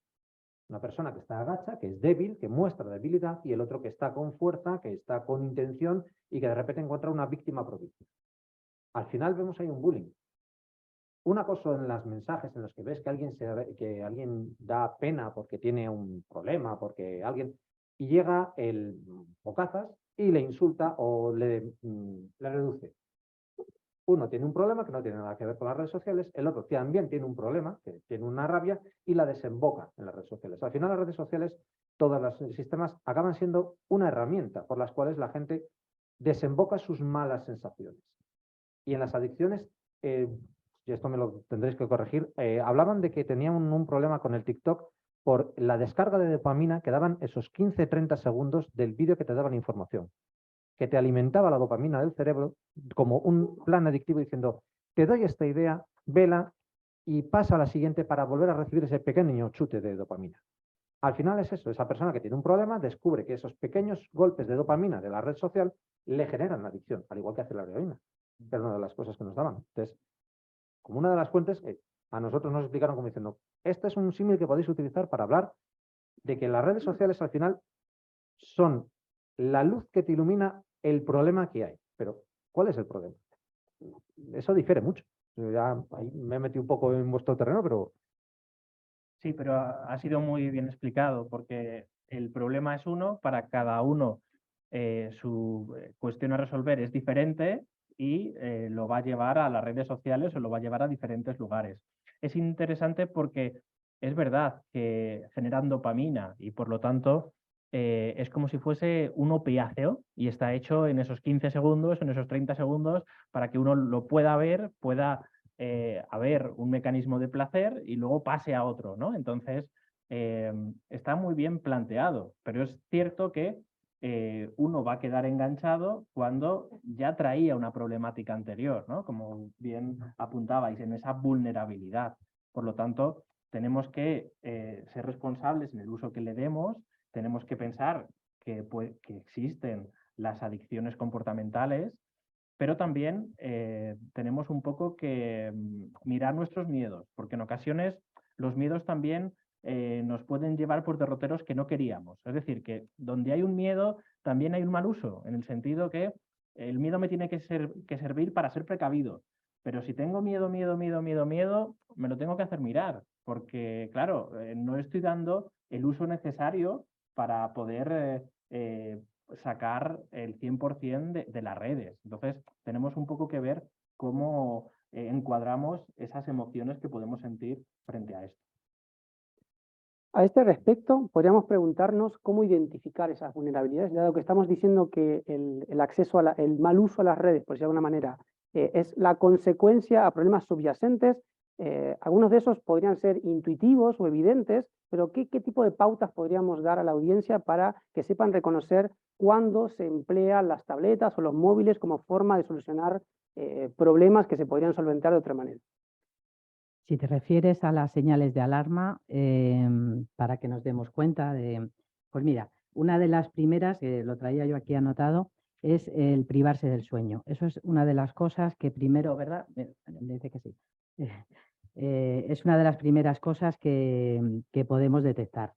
Una persona que está agacha, que es débil, que muestra debilidad, y el otro que está con fuerza, que está con intención y que de repente encuentra una víctima propicia. Al final vemos ahí un bullying. Una cosa en los mensajes en los que ves que alguien da pena porque tiene un problema, porque alguien... y llega el bocazas y le insulta o le reduce. Uno tiene un problema que no tiene nada que ver con las redes sociales, el otro también tiene un problema, que tiene una rabia y la desemboca en las redes sociales. Al final las redes sociales, todos los sistemas acaban siendo una herramienta por las cuales la gente desemboca sus malas sensaciones. Y en las adicciones, y esto me lo tendréis que corregir, hablaban de que tenían un problema con el TikTok por la descarga de dopamina que daban esos 15-30 segundos del vídeo que te daban información, que te alimentaba la dopamina del cerebro como un plan adictivo diciendo, te doy esta idea, vela y pasa a la siguiente para volver a recibir ese pequeño chute de dopamina. Al final es eso, esa persona que tiene un problema descubre que esos pequeños golpes de dopamina de la red social le generan la adicción, al igual que hace la heroína, que era una de las cosas que nos daban. Entonces, como una de las fuentes, a nosotros nos explicaron como diciendo, este es un símil que podéis utilizar para hablar de que las redes sociales al final son la luz que te ilumina el problema que hay. Pero, ¿cuál es el problema? Eso difiere mucho. Ya ahí me he metido un poco en vuestro terreno, pero... Sí, pero ha sido muy bien explicado porque el problema es uno, para cada uno su cuestión a resolver es diferente y lo va a llevar a las redes sociales o lo va a llevar a diferentes lugares. Es interesante porque es verdad que generan dopamina y por lo tanto es como si fuese un opiáceo y está hecho en esos 15 segundos, en esos 30 segundos, para que uno lo pueda ver, pueda haber un mecanismo de placer y luego pase a otro, ¿no? Entonces, está muy bien planteado, pero es cierto que uno va a quedar enganchado cuando ya traía una problemática anterior, ¿no? Como bien apuntabais, en esa vulnerabilidad. Por lo tanto, tenemos que ser responsables en el uso que le demos, tenemos que pensar que existen las adicciones comportamentales, pero también tenemos un poco que mirar nuestros miedos, porque en ocasiones los miedos también nos pueden llevar por derroteros que no queríamos. Es decir, que donde hay un miedo también hay un mal uso, en el sentido que el miedo me tiene que servir para ser precavido, pero si tengo miedo, me lo tengo que hacer mirar, porque claro, no estoy dando el uso necesario para poder sacar el 100% de las redes. Entonces, tenemos un poco que ver cómo encuadramos esas emociones que podemos sentir frente a esto. A este respecto, podríamos preguntarnos cómo identificar esas vulnerabilidades, dado que estamos diciendo que el acceso el mal uso a las redes, por decirlo de alguna manera, es la consecuencia a problemas subyacentes. Algunos de esos podrían ser intuitivos o evidentes, pero ¿qué tipo de pautas podríamos dar a la audiencia para que sepan reconocer cuándo se emplean las tabletas o los móviles como forma de solucionar problemas que se podrían solventar de otra manera? Si te refieres a las señales de alarma, para que nos demos cuenta de... Pues mira, Una de las primeras, que lo traía yo aquí anotado, es el privarse del sueño. Eso es una de las cosas que primero, ¿verdad? Me dice que sí. Es una de las primeras cosas que podemos detectar.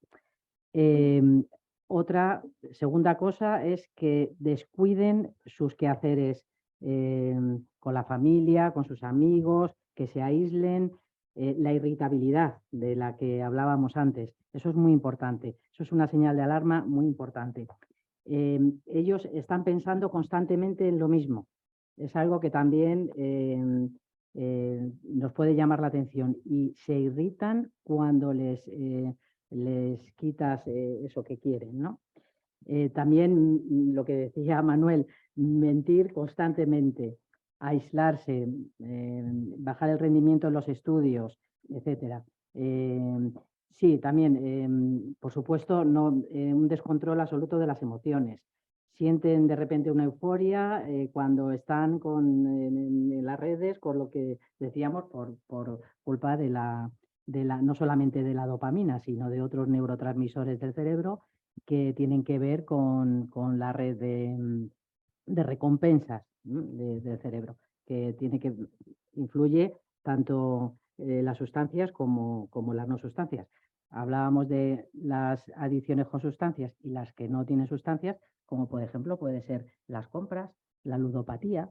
Otra segunda cosa es que descuiden sus quehaceres con la familia, con sus amigos, que se aíslen, la irritabilidad de la que hablábamos antes. Eso es muy importante. Eso es una señal de alarma muy importante. Ellos están pensando constantemente en lo mismo. Es algo que también nos puede llamar la atención y se irritan cuando les quitas eso que quieren, ¿no? También lo que decía Manuel, mentir constantemente, aislarse, bajar el rendimiento en los estudios, etcétera. Sí, también, por supuesto, un descontrol absoluto de las emociones. Sienten de repente una euforia cuando están en las redes, con lo que decíamos, por culpa de no solamente de la dopamina, sino de otros neurotransmisores del cerebro que tienen que ver con la red de recompensas del cerebro, que influye tanto las sustancias como las no sustancias. Hablábamos de las adicciones con sustancias y las que no tienen sustancias, como por ejemplo puede ser las compras, la ludopatía,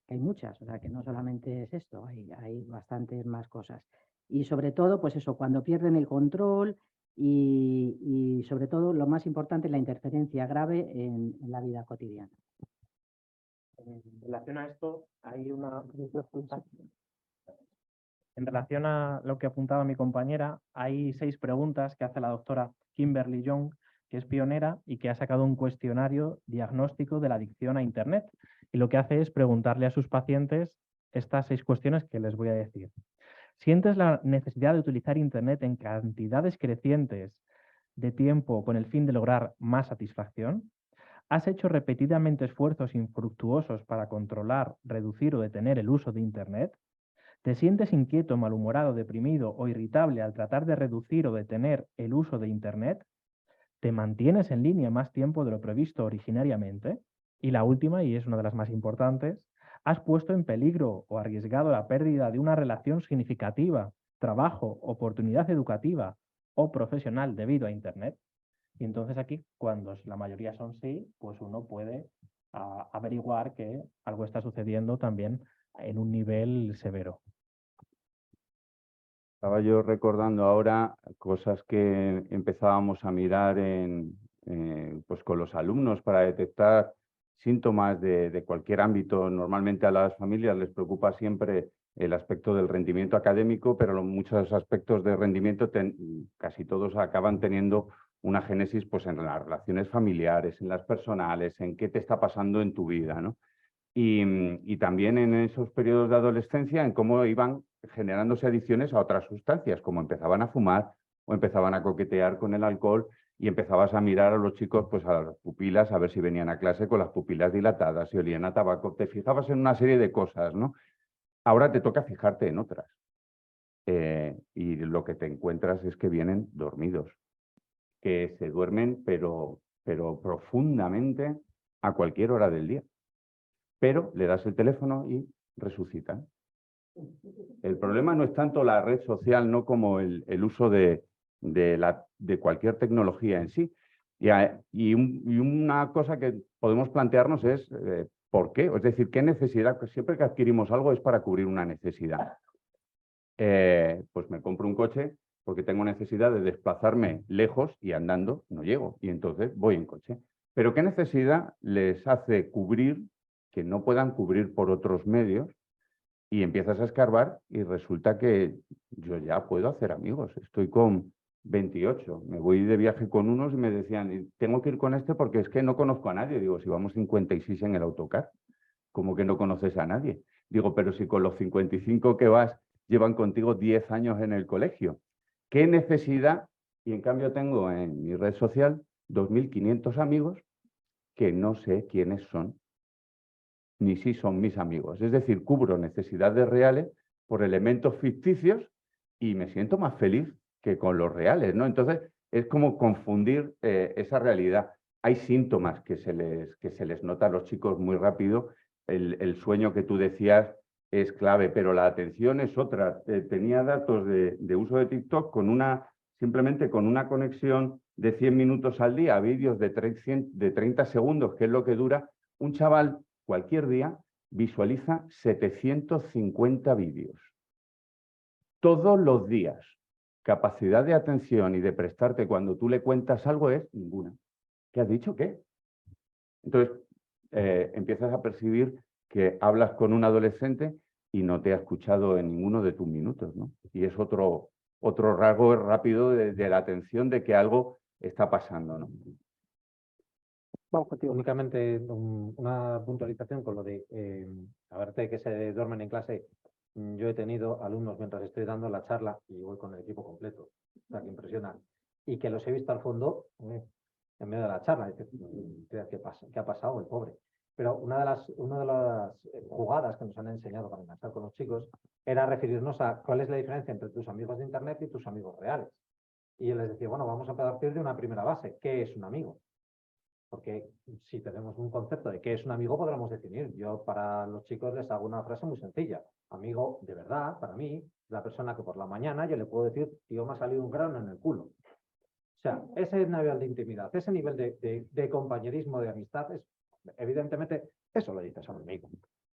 hay muchas, o sea que no solamente es esto, hay bastantes más cosas. Y sobre todo, pues eso, cuando pierden el control y sobre todo, lo más importante, la interferencia grave en la vida cotidiana. En relación a esto, hay una... En relación a lo que apuntaba mi compañera, hay 6 preguntas que hace la doctora Kimberly Young, que es pionera y que ha sacado un cuestionario diagnóstico de la adicción a Internet. Y lo que hace es preguntarle a sus pacientes estas 6 cuestiones que les voy a decir. ¿Sientes la necesidad de utilizar Internet en cantidades crecientes de tiempo con el fin de lograr más satisfacción? ¿Has hecho repetidamente esfuerzos infructuosos para controlar, reducir o detener el uso de Internet? ¿Te sientes inquieto, malhumorado, deprimido o irritable al tratar de reducir o detener el uso de Internet? ¿Te mantienes en línea más tiempo de lo previsto originariamente? Y la última, y es una de las más importantes, ¿has puesto en peligro o arriesgado la pérdida de una relación significativa, trabajo, oportunidad educativa o profesional debido a Internet? Y entonces aquí, cuando la mayoría son sí, pues uno puede averiguar que algo está sucediendo también en un nivel severo. Estaba yo recordando ahora cosas que empezábamos a mirar pues con los alumnos para detectar síntomas de cualquier ámbito. Normalmente a las familias les preocupa siempre el aspecto del rendimiento académico, pero muchos aspectos de rendimiento casi todos acaban teniendo una génesis pues, en las relaciones familiares, en las personales, en qué te está pasando en tu vida, ¿no? Y también en esos periodos de adolescencia en cómo iban generándose adicciones a otras sustancias, como empezaban a fumar o empezaban a coquetear con el alcohol y empezabas a mirar a los chicos, pues a las pupilas, a ver si venían a clase con las pupilas dilatadas, si olían a tabaco, te fijabas en una serie de cosas, ¿no? Ahora te toca fijarte en otras. Y lo que te encuentras es que vienen dormidos, que se duermen pero profundamente a cualquier hora del día. Pero le das el teléfono y resucitan. El problema no es tanto la red social, no como el uso de cualquier tecnología en sí. Y una cosa que podemos plantearnos es ¿por qué? Es decir, ¿qué necesidad? Pues siempre que adquirimos algo es para cubrir una necesidad. Pues me compro un coche porque tengo necesidad de desplazarme lejos y andando no llego. Y entonces voy en coche. Pero ¿qué necesidad les hace cubrir que no puedan cubrir por otros medios? Y empiezas a escarbar y resulta que yo ya puedo hacer amigos. Estoy con 28, me voy de viaje con unos y me decían, tengo que ir con este porque es que no conozco a nadie. Digo, si vamos 56 en el autocar, ¿cómo que no conoces a nadie? Digo, pero si con los 55 que vas llevan contigo 10 años en el colegio. ¿Qué necesidad? Y en cambio tengo en mi red social 2.500 amigos que no sé quiénes son, ni si son mis amigos. Es decir, cubro necesidades reales por elementos ficticios y me siento más feliz que con los reales, ¿no? Entonces, es como confundir esa realidad. Hay síntomas que se les nota a los chicos muy rápido. El sueño que tú decías es clave, pero la atención es otra. Tenía datos de uso de TikTok simplemente con una conexión de 100 minutos al día a vídeos de 30 segundos, que es lo que dura. Un chaval cualquier día visualiza 750 vídeos. Todos los días. Capacidad de atención y de prestarte cuando tú le cuentas algo es ninguna. ¿Qué has dicho? ¿Qué? Entonces, empiezas a percibir que hablas con un adolescente y no te ha escuchado en ninguno de tus minutos, ¿no? Y es otro rasgo rápido de la atención de que algo está pasando, ¿no? Vamos contigo. Únicamente una puntualización con lo de, a verte que se duermen en clase. Yo he tenido alumnos mientras estoy dando la charla y voy con el equipo completo, o sea, que impresiona. Y que los he visto al fondo en medio de la charla. Dices, ¿qué ha pasado el pobre? Pero una de las jugadas que nos han enseñado para enganchar con los chicos era referirnos a cuál es la diferencia entre tus amigos de Internet y tus amigos reales. Y yo les decía, bueno, vamos a partir de una primera base. ¿Qué es un amigo? Porque si tenemos un concepto de qué es un amigo, podremos definir. Yo para los chicos les hago una frase muy sencilla. Amigo, de verdad, para mí, la persona que por la mañana yo le puedo decir, tío, me ha salido un grano en el culo. O sea, ese nivel de intimidad, ese nivel de compañerismo, de amistad, evidentemente, eso lo dices a un amigo,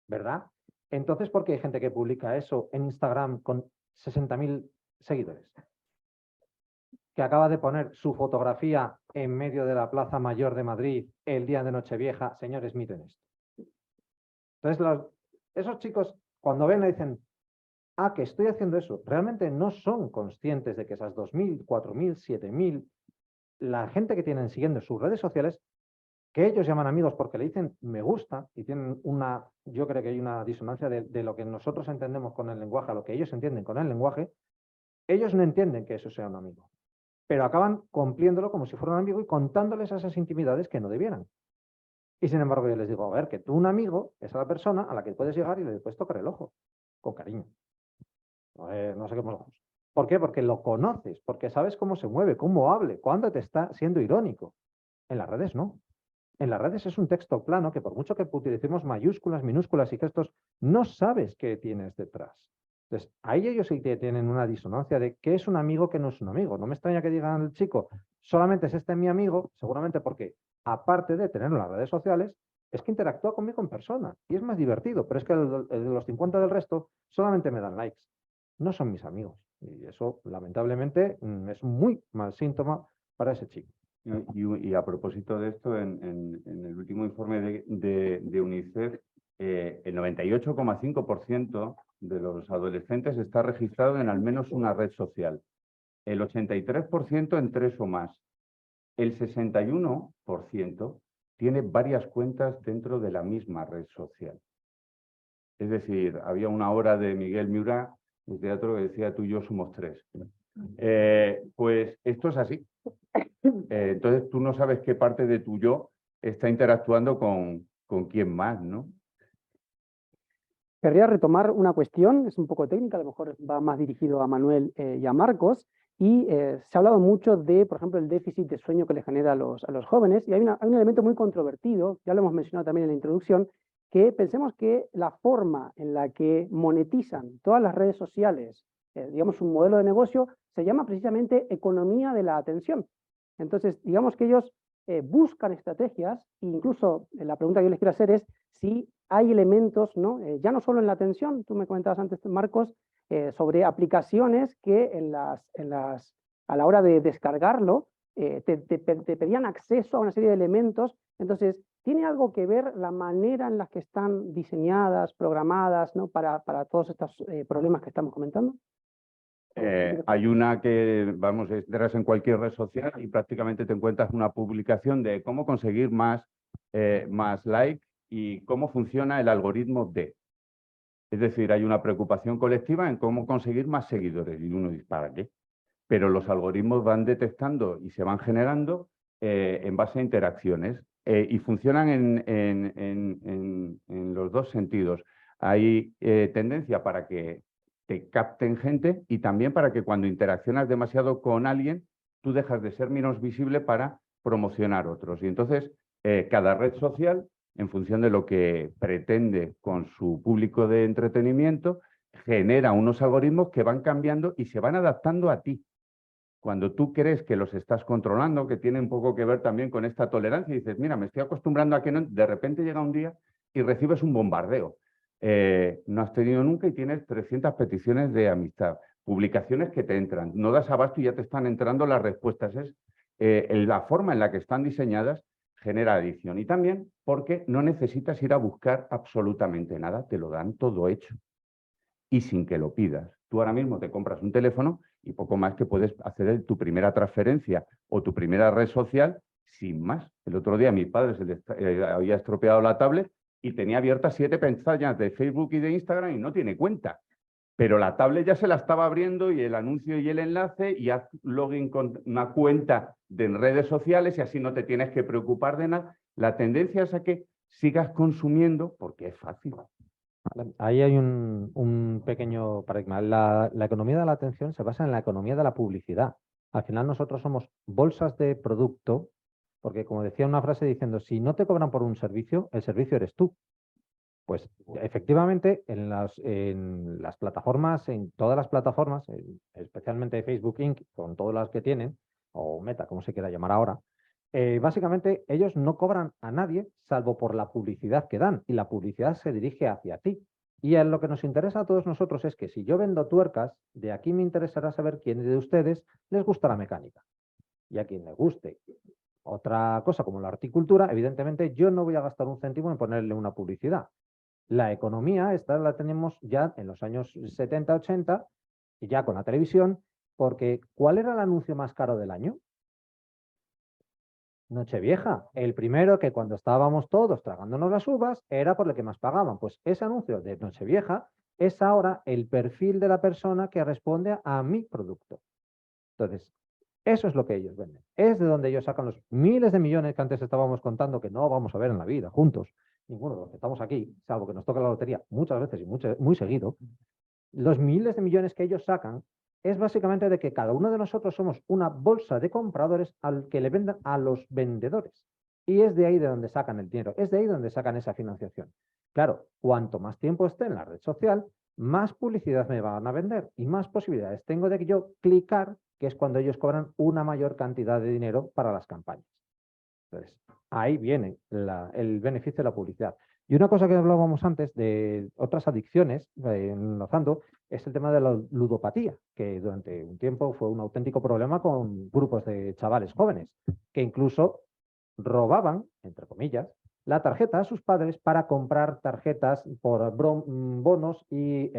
¿verdad? Entonces, ¿por qué hay gente que publica eso en Instagram con 60.000 seguidores? Que acaba de poner su fotografía en medio de la Plaza Mayor de Madrid el día de Nochevieja. Señores, miren esto. Entonces, esos chicos, cuando ven, le dicen, que estoy haciendo eso, realmente no son conscientes de que esas 2.000, 4.000, 7.000, la gente que tienen siguiendo sus redes sociales, que ellos llaman amigos porque le dicen me gusta y tienen yo creo que hay una disonancia de lo que nosotros entendemos con el lenguaje a lo que ellos entienden con el lenguaje. Ellos no entienden que eso sea un amigo, pero acaban cumpliéndolo como si fuera un amigo y contándoles esas intimidades que no debieran. Y sin embargo yo les digo, a ver, que tú un amigo es a la persona a la que puedes llegar y le puedes tocar el ojo, con cariño. No sé qué más. ¿Por qué? Porque lo conoces, porque sabes cómo se mueve, cómo hable, cuándo te está siendo irónico. En las redes no. En las redes es un texto plano que por mucho que utilicemos mayúsculas, minúsculas y gestos, no sabes qué tienes detrás. Entonces, ahí ellos sí que tienen una disonancia de qué es un amigo, qué no es un amigo. No me extraña que digan al chico, solamente es mi amigo, seguramente porque, aparte de tenerlo en las redes sociales, es que interactúa conmigo en persona y es más divertido, pero es que el de los 50 del resto solamente me dan likes. No son mis amigos. Y eso, lamentablemente, es un muy mal síntoma para ese chico. Y a propósito de esto, en el último informe de UNICEF, el 98,5% de los adolescentes está registrado en al menos una red social, el 83% en 3 o más, el 61% tiene varias cuentas dentro de la misma red social. Es decir, había una obra de Miguel Miura, de teatro, que decía tú y yo somos 3. Pues esto es así. Entonces tú no sabes qué parte de tu yo está interactuando con quién más, ¿no? Querría retomar una cuestión, es un poco técnica, a lo mejor va más dirigido a Manuel y a Marcos, y se ha hablado mucho de, por ejemplo, el déficit de sueño que le genera a los jóvenes, y hay un elemento muy controvertido, ya lo hemos mencionado también en la introducción, que pensemos que la forma en la que monetizan todas las redes sociales, digamos un modelo de negocio, se llama precisamente economía de la atención. Entonces, digamos que ellos buscan estrategias, e incluso la pregunta que yo les quiero hacer es si hay elementos, ¿no? Ya no solo en la atención, tú me comentabas antes, Marcos, sobre aplicaciones que a la hora de descargarlo te pedían acceso a una serie de elementos. Entonces, ¿tiene algo que ver la manera en la que están diseñadas, programadas, ¿no? para todos estos problemas que estamos comentando? Hay una que, vamos, entras en cualquier red social y prácticamente te encuentras una publicación de cómo conseguir más likes y cómo funciona el algoritmo de. Es decir, hay una preocupación colectiva en cómo conseguir más seguidores. Y uno dice, ¿para qué? Pero los algoritmos van detectando y se van generando en base a interacciones y funcionan en los dos sentidos. Hay tendencia para que te capten gente y también para que cuando interaccionas demasiado con alguien tú dejas de ser menos visible para promocionar otros. Y entonces, cada red social, en función de lo que pretende con su público de entretenimiento, genera unos algoritmos que van cambiando y se van adaptando a ti. Cuando tú crees que los estás controlando, que tiene un poco que ver también con esta tolerancia, y dices, mira, me estoy acostumbrando a que no, de repente llega un día y recibes un bombardeo. No has tenido nunca y tienes 300 peticiones de amistad, publicaciones que te entran, no das abasto y ya te están entrando las respuestas. Es la forma en la que están diseñadas genera adicción. Y también porque no necesitas ir a buscar absolutamente nada, te lo dan todo hecho y sin que lo pidas. Tú ahora mismo te compras un teléfono y poco más que puedes hacer tu primera transferencia o tu primera red social sin más. El otro día mi padre había estropeado la tablet y tenía abiertas 7 pestañas de Facebook y de Instagram y no tiene cuenta. Pero la tablet ya se la estaba abriendo y el anuncio y el enlace y haz login con una cuenta de redes sociales y así no te tienes que preocupar de nada. La tendencia es a que sigas consumiendo porque es fácil. Ahí hay un pequeño paradigma. La economía de la atención se basa en la economía de la publicidad. Al final nosotros somos bolsas de producto, porque como decía una frase diciendo, si no te cobran por un servicio, el servicio eres tú. Pues efectivamente en las plataformas, en todas las plataformas, especialmente Facebook Inc., con todas las que tienen, o Meta, como se quiera llamar ahora, básicamente ellos no cobran a nadie salvo por la publicidad que dan y la publicidad se dirige hacia ti. Y lo que nos interesa a todos nosotros es que si yo vendo tuercas, de aquí me interesará saber quién de ustedes les gusta la mecánica. Y a quien le guste otra cosa como la horticultura, evidentemente yo no voy a gastar un céntimo en ponerle una publicidad. La economía, esta la tenemos ya en los años 70, 80, y ya con la televisión, porque ¿cuál era el anuncio más caro del año? Nochevieja, el primero que cuando estábamos todos tragándonos las uvas era por el que más pagaban. Pues ese anuncio de Nochevieja es ahora el perfil de la persona que responde a mi producto. Entonces, eso es lo que ellos venden. Es de donde ellos sacan los miles de millones que antes estábamos contando que no vamos a ver en la vida juntos. Ninguno de los que estamos aquí, salvo que nos toque la lotería muchas veces y muy seguido. Los miles de millones que ellos sacan es básicamente de que cada uno de nosotros somos una bolsa de compradores al que le vendan a los vendedores. Y es de ahí de donde sacan el dinero, es de ahí donde sacan esa financiación. Claro, cuanto más tiempo esté en la red social, más publicidad me van a vender y más posibilidades tengo de que yo clicar, que es cuando ellos cobran una mayor cantidad de dinero para las campañas. Entonces, ahí viene el beneficio de la publicidad. Y una cosa que hablábamos antes de otras adicciones, enlazando, es el tema de la ludopatía, que durante un tiempo fue un auténtico problema con grupos de chavales jóvenes, que incluso robaban, entre comillas, la tarjeta a sus padres para comprar tarjetas por bonos y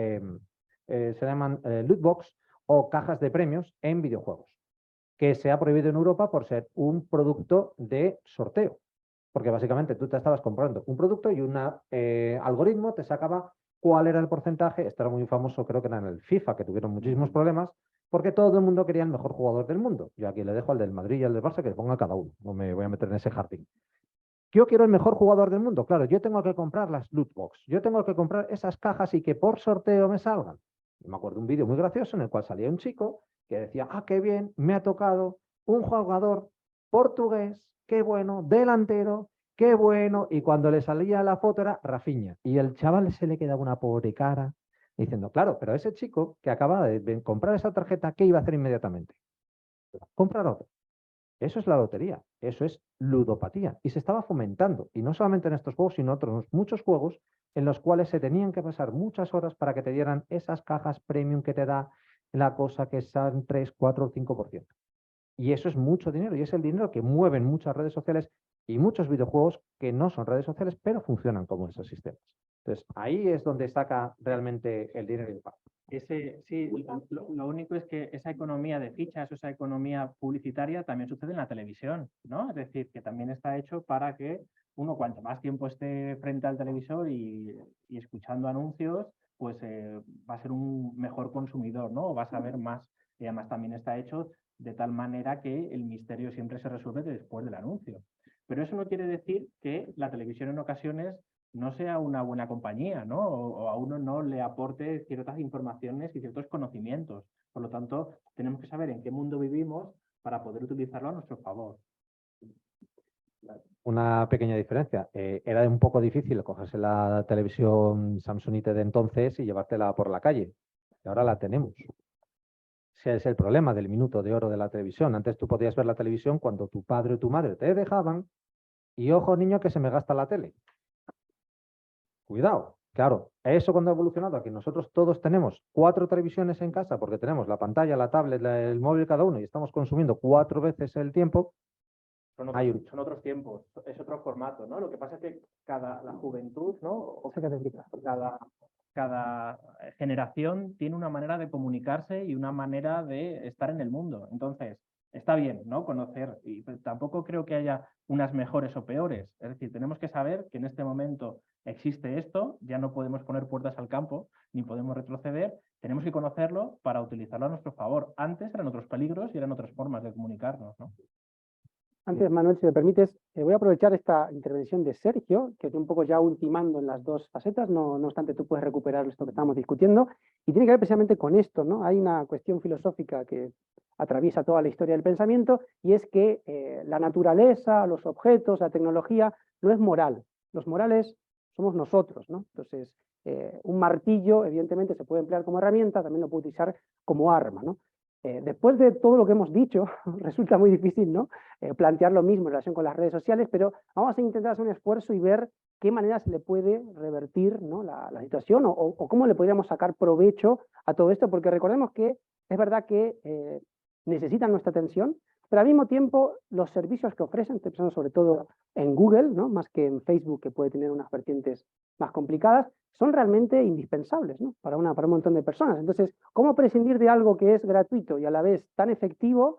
se llaman loot box o cajas de premios en videojuegos, que se ha prohibido en Europa por ser un producto de sorteo. Porque básicamente tú te estabas comprando un producto y un algoritmo te sacaba cuál era el porcentaje. Esto era muy famoso, creo que era en el FIFA, que tuvieron muchísimos problemas, porque todo el mundo quería el mejor jugador del mundo. Yo aquí le dejo al del Madrid y al del Barça que le ponga cada uno. No me voy a meter en ese jardín. Yo quiero el mejor jugador del mundo. Claro, yo tengo que comprar las loot box. Yo tengo que comprar esas cajas y que por sorteo me salgan. Y me acuerdo de un vídeo muy gracioso en el cual salía un chico que decía, ah, qué bien, me ha tocado un jugador portugués, qué bueno, delantero, qué bueno. Y cuando le salía la foto era Rafinha. Y el chaval se le quedaba una pobre cara diciendo, claro, pero ese chico que acababa de comprar esa tarjeta, ¿qué iba a hacer inmediatamente? Comprar otra. Eso es la lotería, eso es ludopatía. Y se estaba fomentando, y no solamente en estos juegos, sino en otros muchos juegos en los cuales se tenían que pasar muchas horas para que te dieran esas cajas premium que te da la cosa que son 3, 4 o 5%. Y eso es mucho dinero, y es el dinero que mueven muchas redes sociales y muchos videojuegos que no son redes sociales, pero funcionan como esos sistemas. Entonces, ahí es donde saca realmente el dinero y el pago. Sí, lo único es que esa economía de fichas, esa economía publicitaria también sucede en la televisión, ¿no? Es decir, que también está hecho para que uno cuanto más tiempo esté frente al televisor y escuchando anuncios, pues va a ser un mejor consumidor, ¿no? O va a saber más. Y además también está hecho de tal manera que el misterio siempre se resuelve después del anuncio. Pero eso no quiere decir que la televisión en ocasiones no sea una buena compañía, ¿no? O a uno no le aporte ciertas informaciones y ciertos conocimientos. Por lo tanto, tenemos que saber en qué mundo vivimos para poder utilizarlo a nuestro favor. Una pequeña diferencia. Era un poco difícil cogerse la televisión Samsungite de entonces y llevártela por la calle. Y ahora la tenemos. Ese es el problema del minuto de oro de la televisión. Antes tú podías ver la televisión cuando tu padre o tu madre te dejaban y ojo niño que se me gasta la tele. Cuidado. Claro, eso cuando ha evolucionado, aquí nosotros todos tenemos 4 televisiones en casa porque tenemos la pantalla, la tablet, el móvil cada uno y estamos consumiendo 4 veces el tiempo. Son otros tiempos, es otro formato, ¿no? Lo que pasa es que la juventud, ¿no? O cada generación tiene una manera de comunicarse y una manera de estar en el mundo. Entonces, está bien, ¿no? Conocer, y tampoco creo que haya unas mejores o peores. Es decir, tenemos que saber que en este momento existe esto, ya no podemos poner puertas al campo, ni podemos retroceder, tenemos que conocerlo para utilizarlo a nuestro favor. Antes eran otros peligros y eran otras formas de comunicarnos, ¿no? Antes, Manuel, si me permites, voy a aprovechar esta intervención de Sergio, que estoy un poco ya ultimando en las dos facetas, no obstante tú puedes recuperar esto que estamos discutiendo, y tiene que ver precisamente con esto, ¿no? Hay una cuestión filosófica que atraviesa toda la historia del pensamiento, y es que la naturaleza, los objetos, la tecnología, no es moral. Los morales somos nosotros, ¿no? Entonces, un martillo, evidentemente, se puede emplear como herramienta, también lo puede utilizar como arma, ¿no? Después de todo lo que hemos dicho, resulta muy difícil, ¿no? Plantear lo mismo en relación con las redes sociales, pero vamos a intentar hacer un esfuerzo y ver qué manera se le puede revertir, ¿no? la situación o cómo le podríamos sacar provecho a todo esto, porque recordemos que es verdad que necesitan nuestra atención, pero al mismo tiempo los servicios que ofrecen, estoy pensando sobre todo en Google, ¿no? Más que en Facebook, que puede tener unas vertientes más complicadas, son realmente indispensables, ¿no? para un montón de personas. Entonces, ¿cómo prescindir de algo que es gratuito y a la vez tan efectivo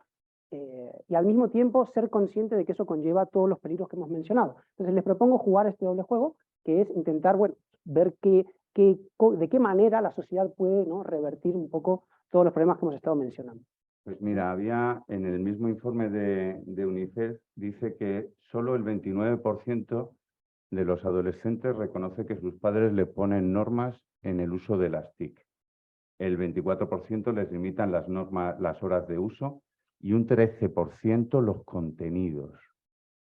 y al mismo tiempo ser consciente de que eso conlleva todos los peligros que hemos mencionado? Entonces, les propongo jugar este doble juego, que es intentar, bueno, ver de qué manera la sociedad puede, ¿no? revertir un poco todos los problemas que hemos estado mencionando. Pues mira, había en el mismo informe de UNICEF, dice que solo el 29% de los adolescentes reconoce que sus padres le ponen normas en el uso de las TIC. El 24% les limitan las horas de uso y un 13% los contenidos.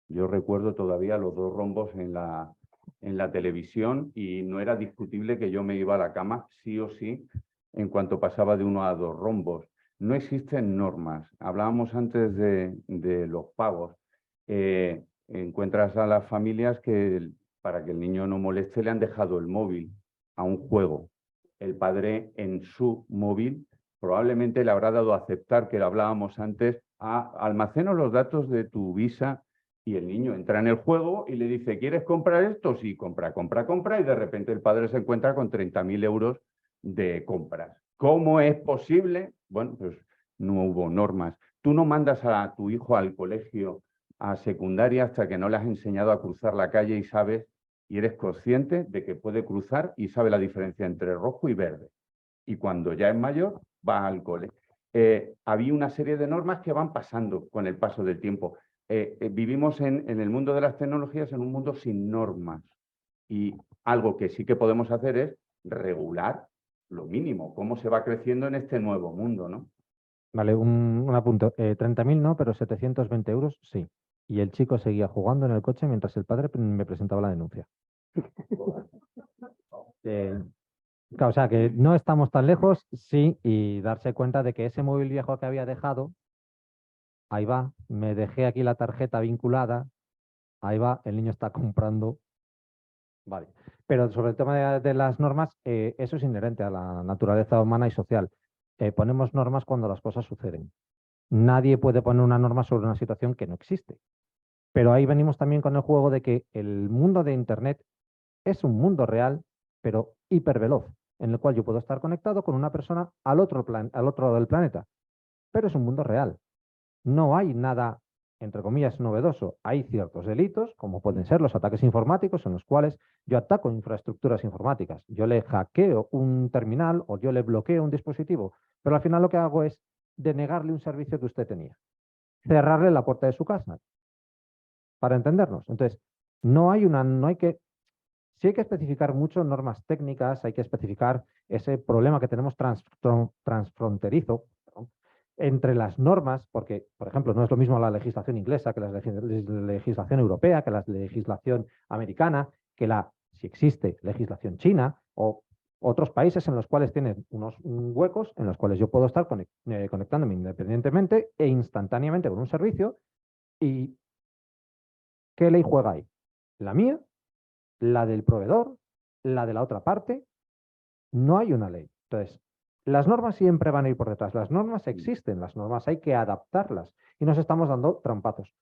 Yo recuerdo todavía los 2 rombos en la televisión y no era discutible que yo me iba a la cama sí o sí en cuanto pasaba de 1 a 2 rombos. No existen normas. Hablábamos antes de los pagos. Encuentras a las familias que para que el niño no moleste le han dejado el móvil a un juego. El padre en su móvil probablemente le habrá dado a aceptar, que lo hablábamos antes, almaceno los datos de tu Visa y el niño entra en el juego y le dice, ¿quieres comprar esto? Sí, compra, y de repente el padre se encuentra con 30.000 euros de compras. ¿Cómo es posible? Bueno, pues no hubo normas. Tú no mandas a tu hijo al colegio, a secundaria, hasta que no le has enseñado a cruzar la calle y sabes y eres consciente de que puede cruzar y sabe la diferencia entre rojo y verde. Y cuando ya es mayor, va al cole. Había una serie de normas que van pasando con el paso del tiempo. Vivimos en el mundo de las tecnologías en un mundo sin normas. Y algo que sí que podemos hacer es regular lo mínimo, cómo se va creciendo en este nuevo mundo, ¿no? Vale, un apunto. 30.000 no, pero 720 euros sí. Y el chico seguía jugando en el coche mientras el padre me presentaba la denuncia. Claro, o sea, que no estamos tan lejos, sí, y darse cuenta de que ese móvil viejo que había dejado, ahí va, me dejé aquí la tarjeta vinculada, ahí va, el niño está comprando. Vale. Pero sobre el tema de las normas, eso es inherente a la naturaleza humana y social. Ponemos normas cuando las cosas suceden. Nadie puede poner una norma sobre una situación que no existe. Pero ahí venimos también con el juego de que el mundo de Internet es un mundo real, pero hiperveloz, en el cual yo puedo estar conectado con una persona al otro lado del planeta. Pero es un mundo real. No hay nada, entre comillas, novedoso. Hay ciertos delitos, como pueden ser los ataques informáticos, en los cuales yo ataco infraestructuras informáticas. Yo le hackeo un terminal o yo le bloqueo un dispositivo, pero al final lo que hago es denegarle un servicio que usted tenía. Cerrarle la puerta de su casa. Para entendernos. Entonces, no hay que... Sí hay que especificar mucho normas técnicas, hay que especificar ese problema que tenemos transfronterizo, entre las normas, porque, por ejemplo, no es lo mismo la legislación inglesa que la legislación europea, que la legislación americana, que si existe, legislación china o otros países en los cuales tienen unos huecos en los cuales yo puedo estar conectándome independientemente e instantáneamente con un servicio. ¿Y qué ley juega ahí? ¿La mía? ¿La del proveedor? ¿La de la otra parte? No hay una ley. Entonces, las normas siempre van a ir por detrás. Las normas existen, las normas hay que adaptarlas y nos estamos dando trampazos.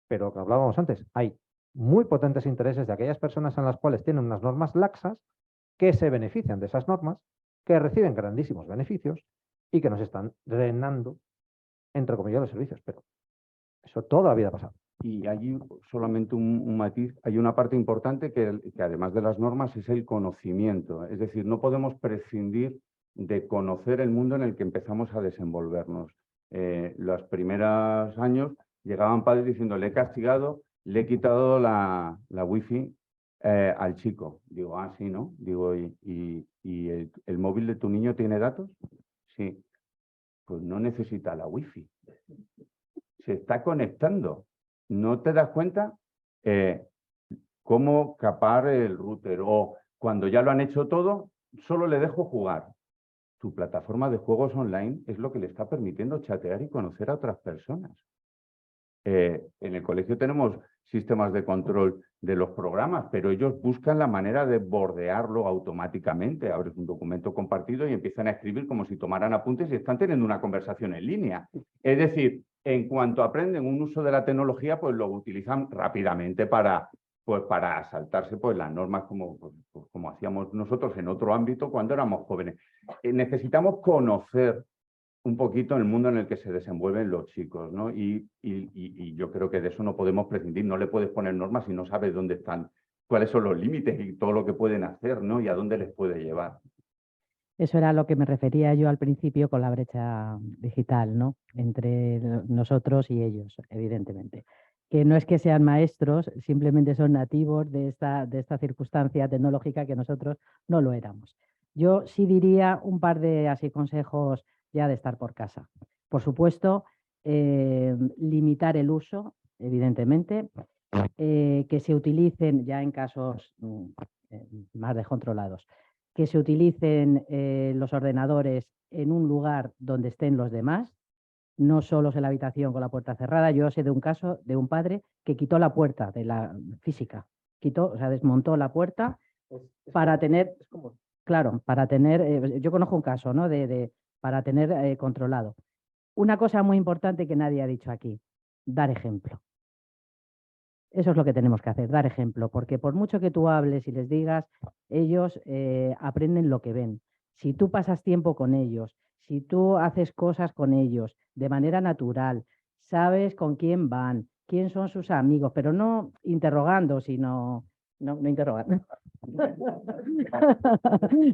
Pero lo que hablábamos antes, hay muy potentes intereses de aquellas personas en las cuales tienen unas normas laxas que se benefician de esas normas, que reciben grandísimos beneficios y que nos están drenando, entre comillas, los servicios. Pero eso toda la vida ha pasado. Y allí solamente un matiz, hay una parte importante que además de las normas es el conocimiento. Es decir, no podemos prescindir de conocer el mundo en el que empezamos a desenvolvernos. Los primeros años llegaban padres diciendo, le he castigado, le he quitado la wifi al chico. Digo, ah, sí, ¿no? Digo, ¿y el móvil de tu niño tiene datos? Sí. Pues no necesita la wifi. Se está conectando. ¿No te das cuenta cómo capar el router? O cuando ya lo han hecho todo, solo le dejo jugar. Tu plataforma de juegos online es lo que le está permitiendo chatear y conocer a otras personas. En el colegio tenemos sistemas de control de los programas, pero ellos buscan la manera de bordearlo automáticamente. Abres un documento compartido y empiezan a escribir como si tomaran apuntes y están teniendo una conversación en línea. Es decir, en cuanto aprenden un uso de la tecnología, pues lo utilizan rápidamente para saltarse pues, las normas como hacíamos nosotros en otro ámbito cuando éramos jóvenes. Necesitamos conocer un poquito el mundo en el que se desenvuelven los chicos, ¿no? Y yo creo que de eso no podemos prescindir. No le puedes poner normas si no sabes dónde están, cuáles son los límites y todo lo que pueden hacer, ¿no? Y a dónde les puede llevar. Eso era lo que me refería yo al principio con la brecha digital, ¿no? Entre nosotros y ellos, evidentemente. Que no es que sean maestros, simplemente son nativos de esta circunstancia tecnológica que nosotros no lo éramos. Yo sí diría un par de así consejos ya de estar por casa. Por supuesto, limitar el uso, evidentemente, que se utilicen ya en casos más descontrolados, que se utilicen los ordenadores en un lugar donde estén los demás, no solos en la habitación con la puerta cerrada. Yo sé de un caso de un padre que quitó la puerta de la física, o sea, desmontó la puerta para tener, claro, para tener, yo conozco un caso, ¿no? Para tener controlado. Una cosa muy importante que nadie ha dicho aquí, dar ejemplo. Eso es lo que tenemos que hacer, dar ejemplo, porque por mucho que tú hables y les digas, ellos aprenden lo que ven. Si tú pasas tiempo con ellos, si tú haces cosas con ellos de manera natural, sabes con quién van, quién son sus amigos, pero no interrogando, sino... No interrogando.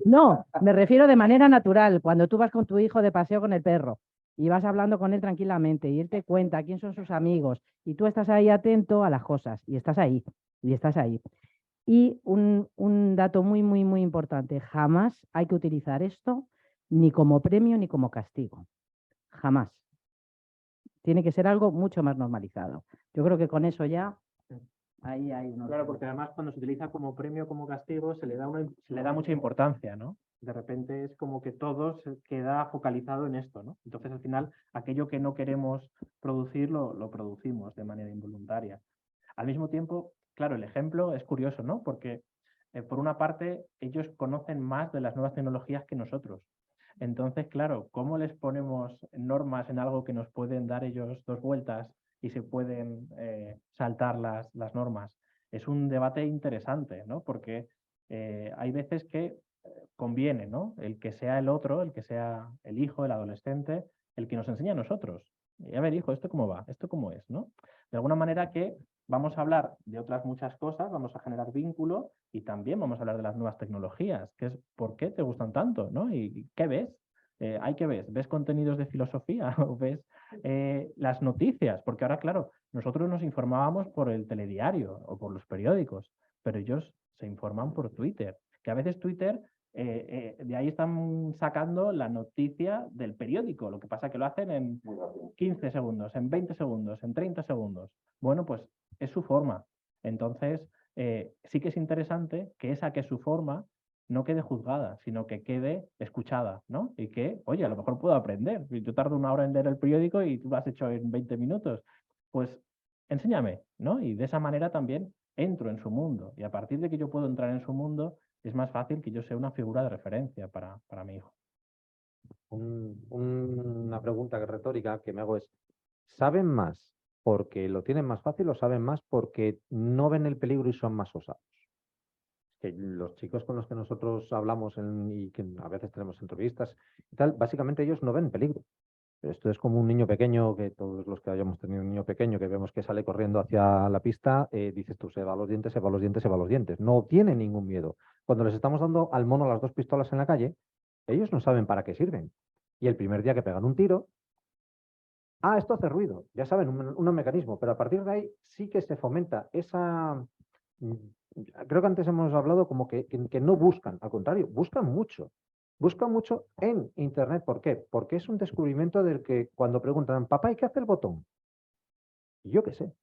No, me refiero de manera natural, cuando tú vas con tu hijo de paseo con el perro y vas hablando con él tranquilamente y él te cuenta quién son sus amigos y tú estás ahí atento a las cosas y estás ahí, y estás ahí. Y un dato muy, muy, muy importante, jamás hay que utilizar esto ni como premio ni como castigo, jamás. Tiene que ser algo mucho más normalizado. Yo creo que con eso ya... Ahí hay unos... Claro, porque además cuando se utiliza como premio, como castigo, se le da mucha importancia, ¿no? De repente es como que todo se queda focalizado en esto, ¿no? Entonces al final aquello que no queremos producir lo producimos de manera involuntaria. Al mismo tiempo, claro, el ejemplo es curioso, ¿no? Porque por una parte ellos conocen más de las nuevas tecnologías que nosotros. Entonces, claro, ¿cómo les ponemos normas en algo que nos pueden dar ellos dos vueltas y se pueden saltar las normas? Es un debate interesante, ¿no? Porque hay veces que conviene, ¿no? El que sea el otro, el que sea el hijo, el adolescente, el que nos enseña a nosotros. Y a ver, hijo, ¿esto cómo va? ¿Esto cómo es? ¿No? De alguna manera que vamos a hablar de otras muchas cosas, vamos a generar vínculo y también vamos a hablar de las nuevas tecnologías, que es por qué te gustan tanto, ¿no? ¿Y qué ves? ¿Hay que ver? ¿Ves contenidos de filosofía o ves las noticias? Porque ahora, claro, nosotros nos informábamos por el telediario o por los periódicos, pero ellos se informan por Twitter, que a veces Twitter de ahí están sacando la noticia del periódico. Lo que pasa es que lo hacen en 15 segundos, en 20 segundos, en 30 segundos. Bueno, pues es su forma. Entonces, sí que es interesante que esa que es su forma no quede juzgada, sino que quede escuchada, ¿no? Y que, oye, a lo mejor puedo aprender. Yo tardo 1 hora en leer el periódico y tú lo has hecho en 20 minutos. Pues enséñame, ¿no? Y de esa manera también entro en su mundo. Y a partir de que yo puedo entrar en su mundo, es más fácil que yo sea una figura de referencia para mi hijo. Una pregunta retórica que me hago es, ¿saben más porque lo tienen más fácil o saben más porque no ven el peligro y son más osados? Que los chicos con los que nosotros hablamos y que a veces tenemos entrevistas y tal, básicamente ellos no ven peligro. Pero esto es como un niño pequeño, que todos los que hayamos tenido un niño pequeño que vemos que sale corriendo hacia la pista, dices tú, se va los dientes, se va los dientes, se va los dientes. No tiene ningún miedo. Cuando les estamos dando al mono las 2 pistolas en la calle, ellos no saben para qué sirven. Y el primer día que pegan un tiro, esto hace ruido, ya saben, un mecanismo, pero a partir de ahí sí que se fomenta esa... Creo que antes hemos hablado como que no buscan, al contrario, buscan mucho. Buscan mucho en Internet. ¿Por qué? Porque es un descubrimiento del que cuando preguntan, papá, ¿y qué hace el botón? Y yo qué sé.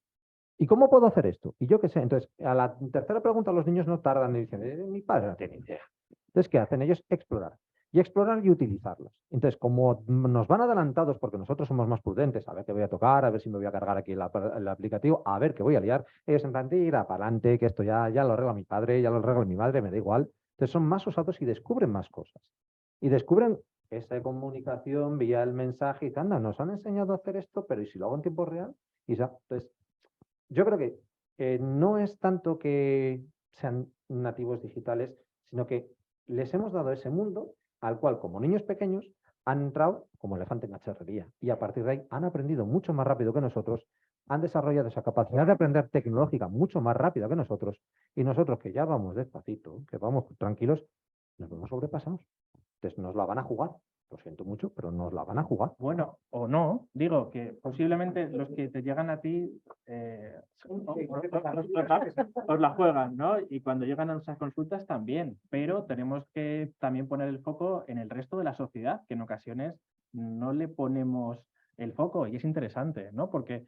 ¿Y cómo puedo hacer esto? Y yo qué sé. Entonces, a la tercera pregunta los niños no tardan y dicen, mi padre no tiene idea. Entonces, ¿qué hacen ellos? Explorar. Y explorar y utilizarlos. Entonces, como nos van adelantados porque nosotros somos más prudentes, a ver qué voy a tocar, a ver si me voy a cargar aquí el aplicativo, a ver qué voy a liar, ellos en plan, tira para adelante, que esto ya lo arregla mi padre, ya lo arregla mi madre, me da igual. Entonces, son más osados y descubren más cosas. Y descubren esa comunicación vía el mensaje y dicen, anda, nos han enseñado a hacer esto, pero ¿y si lo hago en tiempo real? Entonces, yo creo que no es tanto que sean nativos digitales, sino que les hemos dado ese mundo al cual, como niños pequeños, han entrado como elefante en cacharrería. Y a partir de ahí han aprendido mucho más rápido que nosotros, han desarrollado esa capacidad de aprender tecnológica mucho más rápida que nosotros, y nosotros que ya vamos despacito, que vamos tranquilos, nos vemos sobrepasados. Entonces nos la van a jugar. Lo siento mucho, pero nos la van a jugar. Bueno, o no, digo que posiblemente los que te llegan a ti os la juegan, ¿no? Y cuando llegan a nuestras consultas también, pero tenemos que también poner el foco en el resto de la sociedad, que en ocasiones no le ponemos el foco y es interesante, ¿no? Porque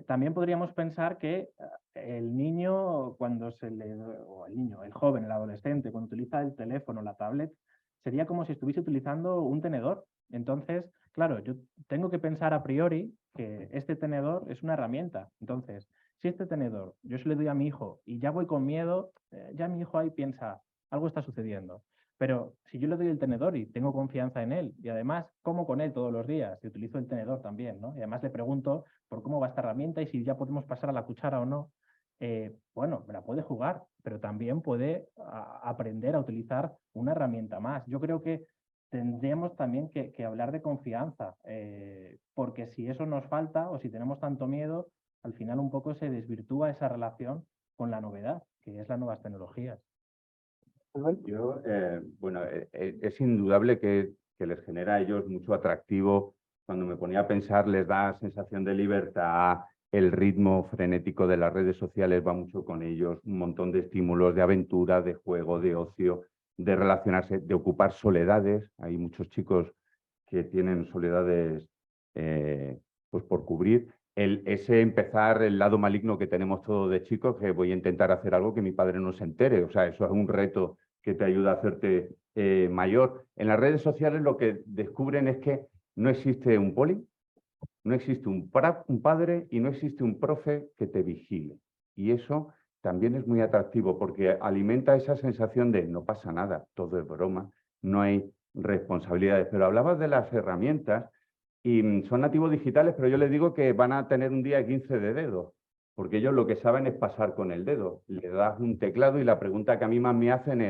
también podríamos pensar que el niño, o el niño, el joven, el adolescente, cuando utiliza el teléfono, la tablet, sería como si estuviese utilizando un tenedor. Entonces, claro, yo tengo que pensar a priori que este tenedor es una herramienta. Entonces, si este tenedor yo se le doy a mi hijo y ya voy con miedo, ya mi hijo ahí piensa, algo está sucediendo. Pero si yo le doy el tenedor y tengo confianza en él y además como con él todos los días y utilizo el tenedor también, ¿no? Y además le pregunto por cómo va esta herramienta y si ya podemos pasar a la cuchara o no, bueno, me la puede jugar, pero también puede aprender a utilizar una herramienta más. Yo creo que tendríamos también que hablar de confianza, porque si eso nos falta o si tenemos tanto miedo, al final un poco se desvirtúa esa relación con la novedad, que es las nuevas tecnologías. Yo, bueno, es indudable que les genera a ellos mucho atractivo. Cuando me ponía a pensar, les da sensación de libertad, el ritmo frenético de las redes sociales va mucho con ellos, un montón de estímulos, de aventura, de juego, de ocio, de relacionarse, de ocupar soledades. Hay muchos chicos que tienen soledades pues por cubrir. Ese empezar el lado maligno que tenemos todos de chicos, que voy a intentar hacer algo que mi padre no se entere. O sea, eso es un reto que te ayuda a hacerte mayor. En las redes sociales lo que descubren es que no existe un poli, no existe un padre y no existe un profe que te vigile. Y eso también es muy atractivo porque alimenta esa sensación de no pasa nada, todo es broma, no hay responsabilidades. Pero hablabas de las herramientas y son nativos digitales, pero yo les digo que van a tener un día 15 de dedos, porque ellos lo que saben es pasar con el dedo. Le das un teclado y la pregunta que a mí más me hacen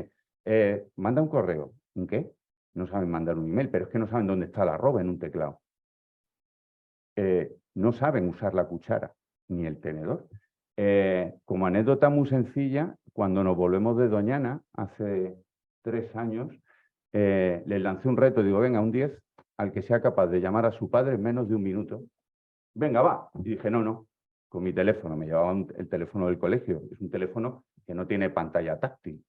es, manda un correo. ¿En qué? No saben mandar un email, pero es que no saben dónde está la arroba en un teclado. No saben usar la cuchara ni el tenedor. Como anécdota muy sencilla, cuando nos volvemos de Doñana, hace 3 años, les lancé un reto, digo, venga, un 10 al que sea capaz de llamar a su padre en menos de 1 minuto. Venga, va. Y dije, no, con mi teléfono, me llevaba el teléfono del colegio. Es un teléfono que no tiene pantalla táctil.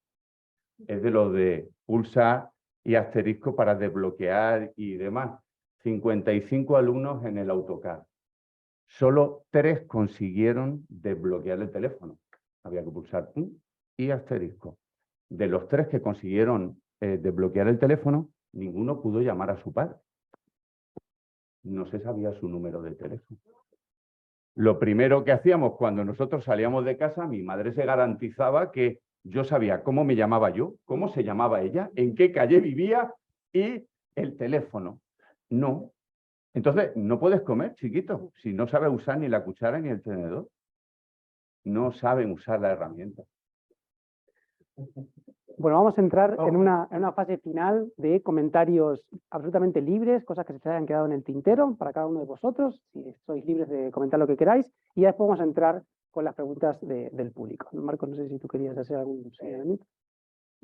Es de los de pulsa, y asterisco para desbloquear y demás. 55 alumnos en el AutoCAD. Solo 3 consiguieron desbloquear el teléfono. Había que pulsar y asterisco. De los 3 que consiguieron desbloquear el teléfono, ninguno pudo llamar a su padre. No se sabía su número de teléfono. Lo primero que hacíamos cuando nosotros salíamos de casa, mi madre se garantizaba que yo sabía cómo me llamaba yo, cómo se llamaba ella, en qué calle vivía y el teléfono. No. Entonces, no puedes comer, chiquito, si no sabes usar ni la cuchara ni el tenedor. No saben usar la herramienta. Bueno, vamos a entrar en una fase final de comentarios absolutamente libres, cosas que se hayan quedado en el tintero para cada uno de vosotros, si sois libres de comentar lo que queráis, y ya después vamos a entrar con las preguntas del público. Marcos, no sé si tú querías hacer algún señalamiento.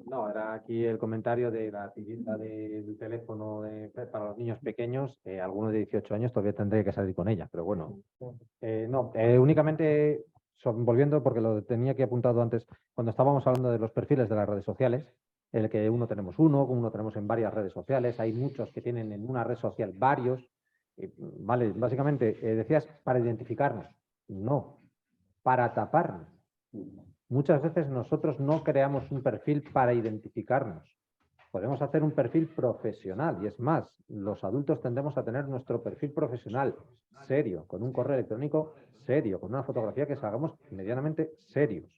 No, era aquí el comentario de la tirita del teléfono para los niños pequeños. Algunos de 18 años todavía tendré que salir con ella, pero bueno. Únicamente, volviendo, porque lo tenía aquí apuntado antes, cuando estábamos hablando de los perfiles de las redes sociales, el que uno tenemos en varias redes sociales, hay muchos que tienen en una red social varios. Vale, básicamente, decías para identificarnos. No, para taparnos. Muchas veces nosotros no creamos un perfil para identificarnos. Podemos hacer un perfil profesional y es más, los adultos tendemos a tener nuestro perfil profesional serio, con un correo electrónico serio, con una fotografía que hagamos medianamente serios.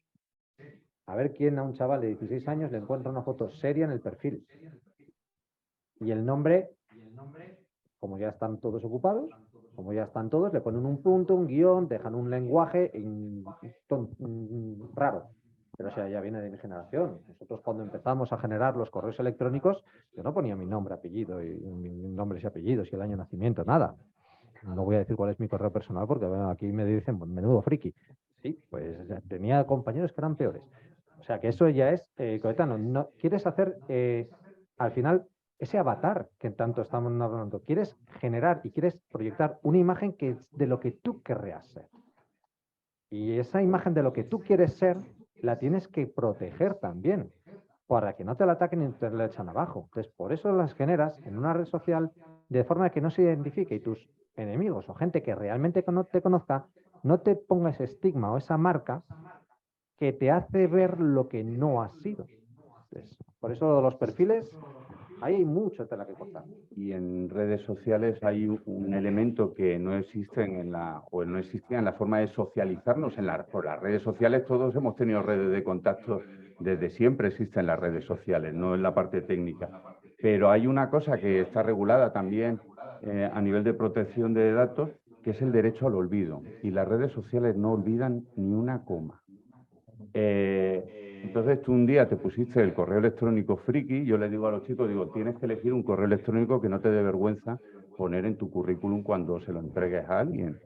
A ver quién a un chaval de 16 años le encuentra una foto seria en el perfil. Y el nombre, como ya están todos ocupados, como ya están todos, le ponen un punto, un guión, dejan un lenguaje raro. Pero o sea, ya viene de mi generación. Nosotros cuando empezamos a generar los correos electrónicos, yo no ponía mi nombre, apellido, y mi nombres y apellidos y el año de nacimiento, nada. No voy a decir cuál es mi correo personal porque bueno, aquí me dicen, menudo friki. Sí, pues tenía compañeros que eran peores. O sea, que eso ya es, Coetano, no, quieres hacer, al final, ese avatar que tanto estamos hablando, quieres generar y quieres proyectar una imagen que es de lo que tú querrías ser. Y esa imagen de lo que tú quieres ser, la tienes que proteger también, para que no te la ataquen y te la echan abajo. Entonces, por eso las generas en una red social de forma que no se identifique y tus enemigos o gente que realmente no te conozca, no te ponga ese estigma o esa marca que te hace ver lo que no has sido. Entonces, por eso los perfiles, ahí hay mucha tela que cortar. Y en redes sociales hay un elemento que no existe no existía en la forma de socializarnos. Por las redes sociales todos hemos tenido redes de contacto, desde siempre existen las redes sociales, no en la parte técnica. Pero hay una cosa que está regulada también a nivel de protección de datos, que es el derecho al olvido. Y las redes sociales no olvidan ni una coma. Entonces tú un día te pusiste el correo electrónico friki, yo le digo a los chicos, tienes que elegir un correo electrónico que no te dé vergüenza poner en tu currículum cuando se lo entregues a alguien.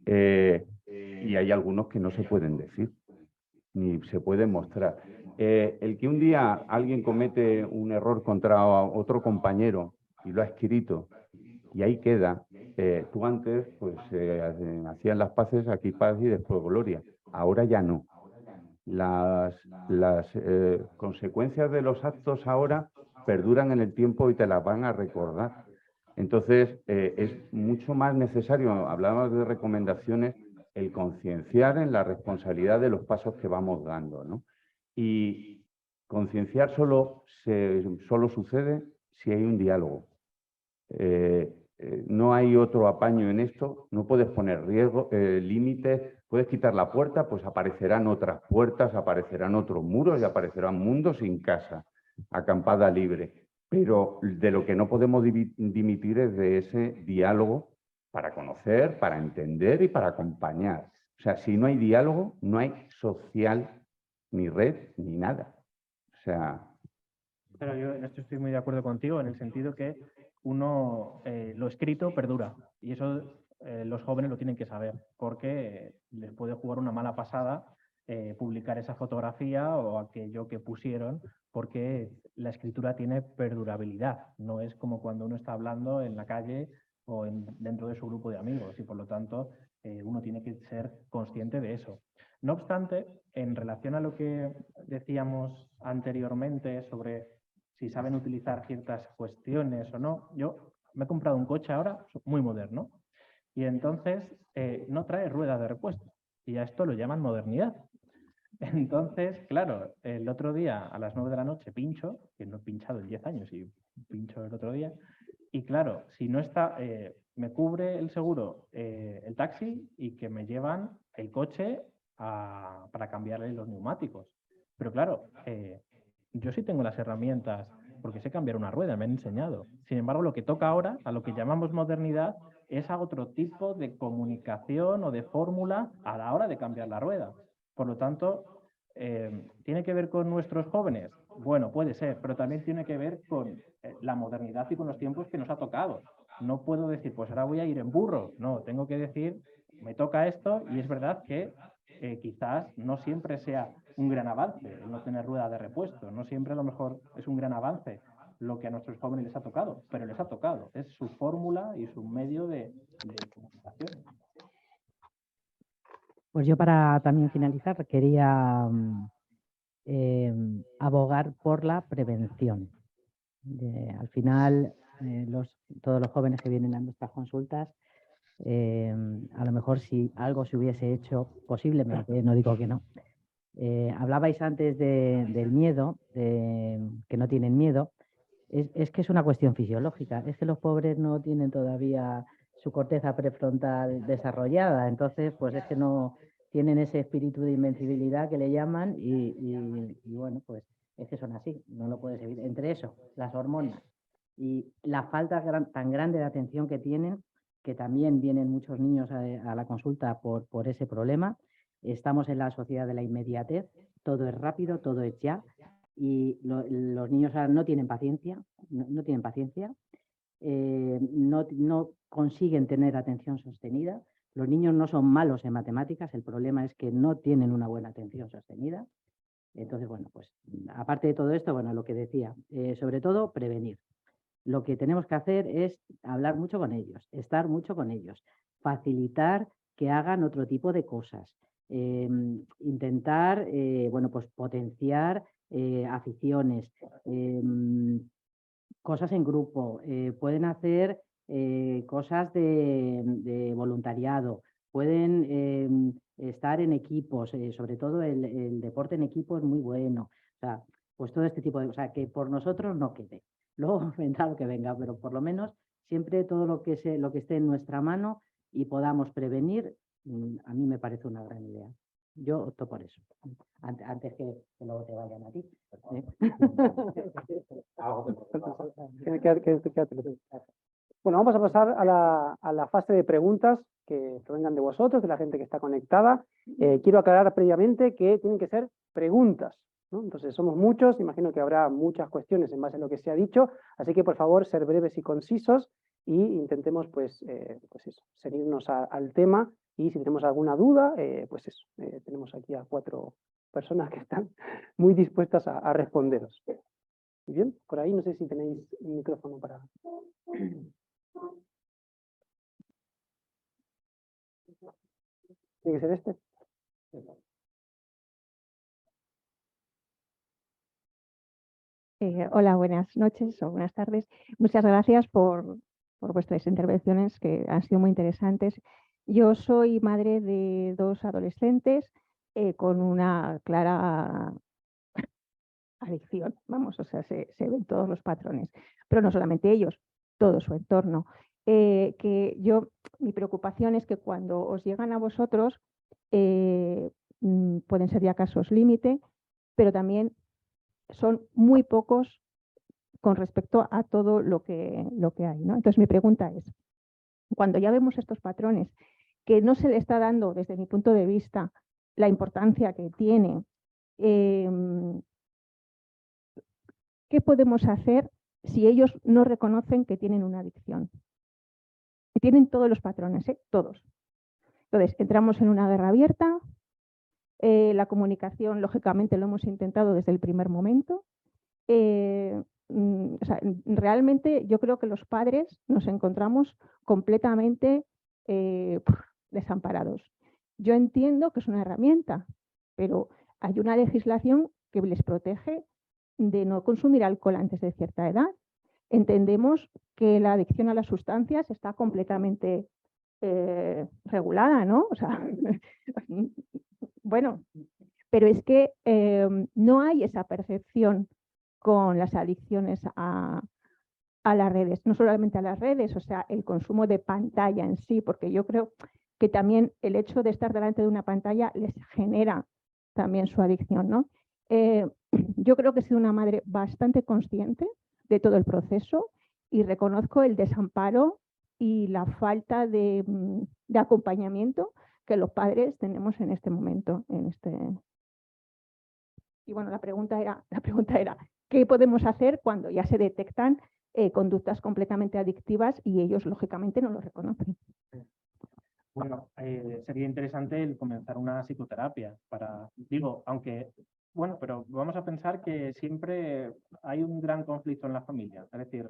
Y hay algunos que no se pueden decir, ni se pueden mostrar. El que un día alguien comete un error contra otro compañero y lo ha escrito, y ahí queda, tú antes pues hacías las paces, aquí paz y después gloria, ahora ya no. Las consecuencias de los actos ahora perduran en el tiempo y te las van a recordar. Entonces, es mucho más necesario, hablábamos de recomendaciones, el concienciar en la responsabilidad de los pasos que vamos dando, ¿no? Y concienciar solo sucede si hay un diálogo. No hay otro apaño en esto, no puedes poner límites, puedes quitar la puerta, pues aparecerán otras puertas, aparecerán otros muros y aparecerán mundos sin casa, acampada libre. Pero de lo que no podemos dimitir es de ese diálogo para conocer, para entender y para acompañar. O sea, si no hay diálogo, no hay social, ni red, ni nada. O sea... Pero yo en esto estoy muy de acuerdo contigo, en el sentido que uno, lo escrito perdura, y eso los jóvenes lo tienen que saber, porque les puede jugar una mala pasada publicar esa fotografía o aquello que pusieron, porque la escritura tiene perdurabilidad, no es como cuando uno está hablando en la calle o dentro de su grupo de amigos, y por lo tanto uno tiene que ser consciente de eso. No obstante, en relación a lo que decíamos anteriormente sobre si saben utilizar ciertas cuestiones o no. Yo me he comprado un coche ahora muy moderno y entonces no trae rueda de repuesto y a esto lo llaman modernidad. Entonces, claro, el otro día a las 9 de la noche pincho, que no he pinchado en 10 años y pincho el otro día, y claro, si no está, me cubre el seguro el taxi y que me llevan el coche para cambiarle los neumáticos. Pero claro, yo sí tengo las herramientas porque sé cambiar una rueda, me han enseñado. Sin embargo, lo que toca ahora, a lo que llamamos modernidad, es a otro tipo de comunicación o de fórmula a la hora de cambiar la rueda. Por lo tanto, ¿tiene que ver con nuestros jóvenes? Bueno, puede ser, pero también tiene que ver con la modernidad y con los tiempos que nos ha tocado. No puedo decir, pues ahora voy a ir en burro. No, tengo que decir, me toca esto y es verdad que quizás no siempre sea un gran avance el no tener rueda de repuesto. No siempre a lo mejor es un gran avance lo que a nuestros jóvenes les ha tocado, pero les ha tocado. Es su fórmula y su medio de comunicación. Pues yo para también finalizar quería abogar por la prevención. Al final, todos los jóvenes que vienen a nuestras consultas, a lo mejor si algo se hubiese hecho, posiblemente, no digo que no. Hablabais antes del miedo, que no tienen miedo. Es que es una cuestión fisiológica. Es que los pobres no tienen todavía su corteza prefrontal desarrollada. Entonces, pues es que no tienen ese espíritu de invencibilidad que le llaman y bueno, pues es que son así. No lo puedes evitar. Entre eso, las hormonas y la falta tan grande de atención que tienen, que también vienen muchos niños a la consulta por ese problema. Estamos en la sociedad de la inmediatez, todo es rápido, todo es ya, y los niños ahora no tienen paciencia, no tienen paciencia, no consiguen tener atención sostenida. Los niños no son malos en matemáticas, el problema es que no tienen una buena atención sostenida. Entonces, bueno, pues aparte de todo esto, bueno, lo que decía, sobre todo prevenir. Lo que tenemos que hacer es hablar mucho con ellos, estar mucho con ellos, facilitar que hagan otro tipo de cosas, intentar, bueno, pues potenciar aficiones, cosas en grupo, pueden hacer cosas de voluntariado, pueden estar en equipos, sobre todo el deporte en equipo es muy bueno, o sea, pues todo este tipo de cosas, que por nosotros no quede. Luego vendrá lo que venga, pero por lo menos siempre todo lo que esté en nuestra mano y podamos prevenir, a mí me parece una gran idea. Yo opto por eso, antes que luego te vayan a ti. Bueno, vamos a pasar a la fase de preguntas que provengan de vosotros, de la gente que está conectada. Quiero aclarar previamente que tienen que ser preguntas, ¿no? Entonces somos muchos, imagino que habrá muchas cuestiones en base a lo que se ha dicho, así que por favor ser breves y concisos y intentemos pues eso, seguirnos al tema y si tenemos alguna duda, pues eso, tenemos aquí a 4 personas que están muy dispuestas a responderos. Muy bien, por ahí no sé si tenéis un micrófono para... ¿Tiene que ser este? Hola, buenas noches o buenas tardes. Muchas gracias por vuestras intervenciones que han sido muy interesantes. Yo soy madre de 2 adolescentes con una clara adicción, vamos, o sea, se ven todos los patrones, pero no solamente ellos, todo su entorno. Mi preocupación es que cuando os llegan a vosotros pueden ser ya casos límite, pero también son muy pocos con respecto a todo lo que hay, ¿no? Entonces mi pregunta es, cuando ya vemos estos patrones que no se le está dando desde mi punto de vista la importancia que tiene, ¿qué podemos hacer si ellos no reconocen que tienen una adicción? Que tienen todos los patrones, todos. Entonces, entramos en una guerra abierta, la comunicación, lógicamente, lo hemos intentado desde el primer momento. O sea, realmente yo creo que los padres nos encontramos completamente desamparados. Yo entiendo que es una herramienta, pero hay una legislación que les protege de no consumir alcohol antes de cierta edad. Entendemos que la adicción a las sustancias está completamente regulada, ¿no? O sea, bueno, pero es que no hay esa percepción con las adicciones a las redes, no solamente a las redes, o sea, el consumo de pantalla en sí, porque yo creo que también el hecho de estar delante de una pantalla les genera también su adicción, ¿no? Yo creo que he sido una madre bastante consciente de todo el proceso y reconozco el desamparo y la falta de acompañamiento que los padres tenemos en este momento. Y bueno, la pregunta era, ¿qué podemos hacer cuando ya se detectan conductas completamente adictivas y ellos lógicamente no lo reconocen? Bueno, sería interesante el comenzar una psicoterapia para, digo, aunque, bueno, pero vamos a pensar que siempre hay un gran conflicto en la familia. Es decir,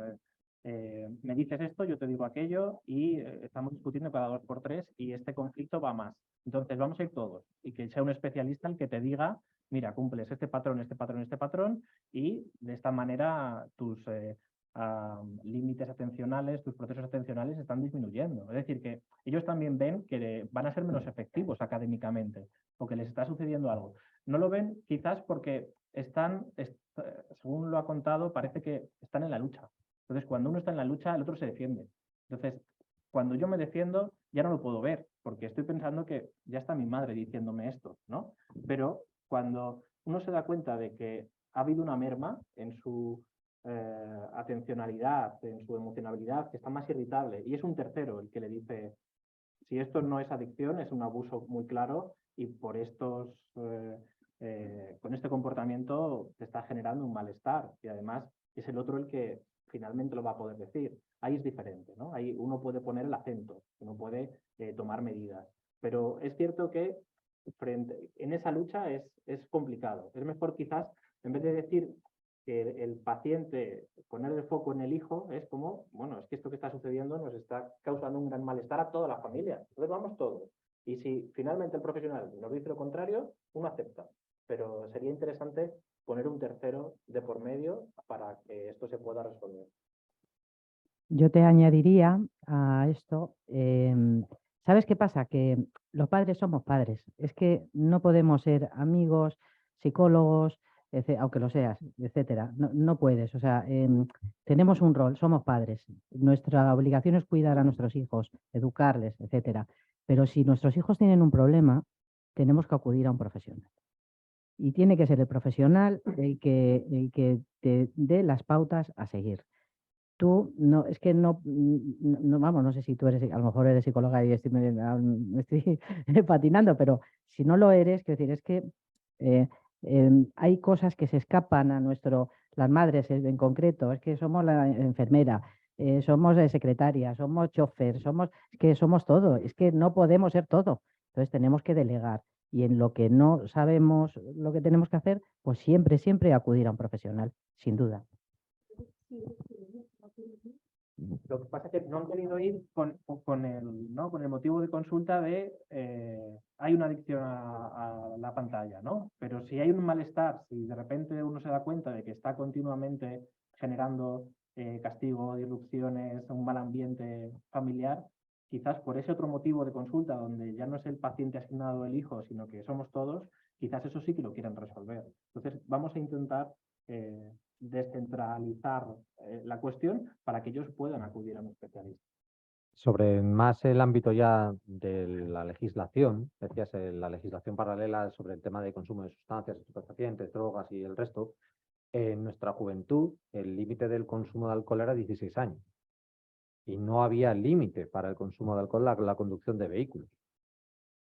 me dices esto, yo te digo aquello y estamos discutiendo cada 2 por 3 y este conflicto va más. Entonces vamos a ir todos y que sea un especialista el que te diga, mira, cumples este patrón, este patrón, este patrón y de esta manera tus límites atencionales, tus procesos atencionales están disminuyendo. Es decir, que ellos también ven que van a ser menos efectivos académicamente o que les está sucediendo algo. No lo ven quizás porque según lo ha contado, parece que están en la lucha. Entonces, cuando uno está en la lucha, el otro se defiende. Entonces, cuando yo me defiendo, ya no lo puedo ver, porque estoy pensando que ya está mi madre diciéndome esto, ¿no? Pero cuando uno se da cuenta de que ha habido una merma en su atencionalidad, en su emocionalidad, que está más irritable, y es un tercero el que le dice, si esto no es adicción, es un abuso muy claro, y por con este comportamiento te está generando un malestar, y además es el otro el que finalmente lo va a poder decir. Ahí es diferente, ¿no? Ahí uno puede poner el acento, uno puede tomar medidas. Pero es cierto que en esa lucha es complicado. Es mejor quizás, en vez de decir que el paciente, poner el foco en el hijo, es como, bueno, es que esto que está sucediendo nos está causando un gran malestar a toda la familia. Entonces vamos todos. Y si finalmente el profesional nos dice lo contrario, uno acepta. Pero sería interesante poner un tercero de por medio para que esto se pueda resolver. Yo te añadiría a esto, ¿sabes qué pasa? Que los padres somos padres. Es que no podemos ser amigos, psicólogos, aunque lo seas, etcétera. No puedes. O sea, tenemos un rol, somos padres. Nuestra obligación es cuidar a nuestros hijos, educarles, etcétera. Pero si nuestros hijos tienen un problema, tenemos que acudir a un profesional. Y tiene que ser el profesional el que te dé las pautas a seguir. Tú no, es que vamos, no sé si tú eres, a lo mejor eres psicóloga y me estoy patinando, pero si no lo eres, quiero decir, es que hay cosas que se escapan a las madres en concreto, es que somos la enfermera, somos secretaria, somos chofer, es que somos todo, es que no podemos ser todo. Entonces tenemos que delegar y en lo que no sabemos lo que tenemos que hacer, pues siempre acudir a un profesional, sin duda. Lo que pasa es que no han querido ir con el motivo de consulta de hay una adicción a la pantalla, ¿no? Pero si hay un malestar, si de repente uno se da cuenta de que está continuamente generando castigo, disrupciones, un mal ambiente familiar, quizás por ese otro motivo de consulta, donde ya no es el paciente asignado el hijo, sino que somos todos, quizás eso sí que lo quieran resolver. Entonces, vamos a intentar descentralizar la cuestión para que ellos puedan acudir a un especialista. Sobre más el ámbito ya de la legislación, decías la legislación paralela sobre el tema de consumo de sustancias, estupefacientes, drogas y el resto, en nuestra juventud el límite del consumo de alcohol era 16 años y no había límite para el consumo de alcohol la conducción de vehículos.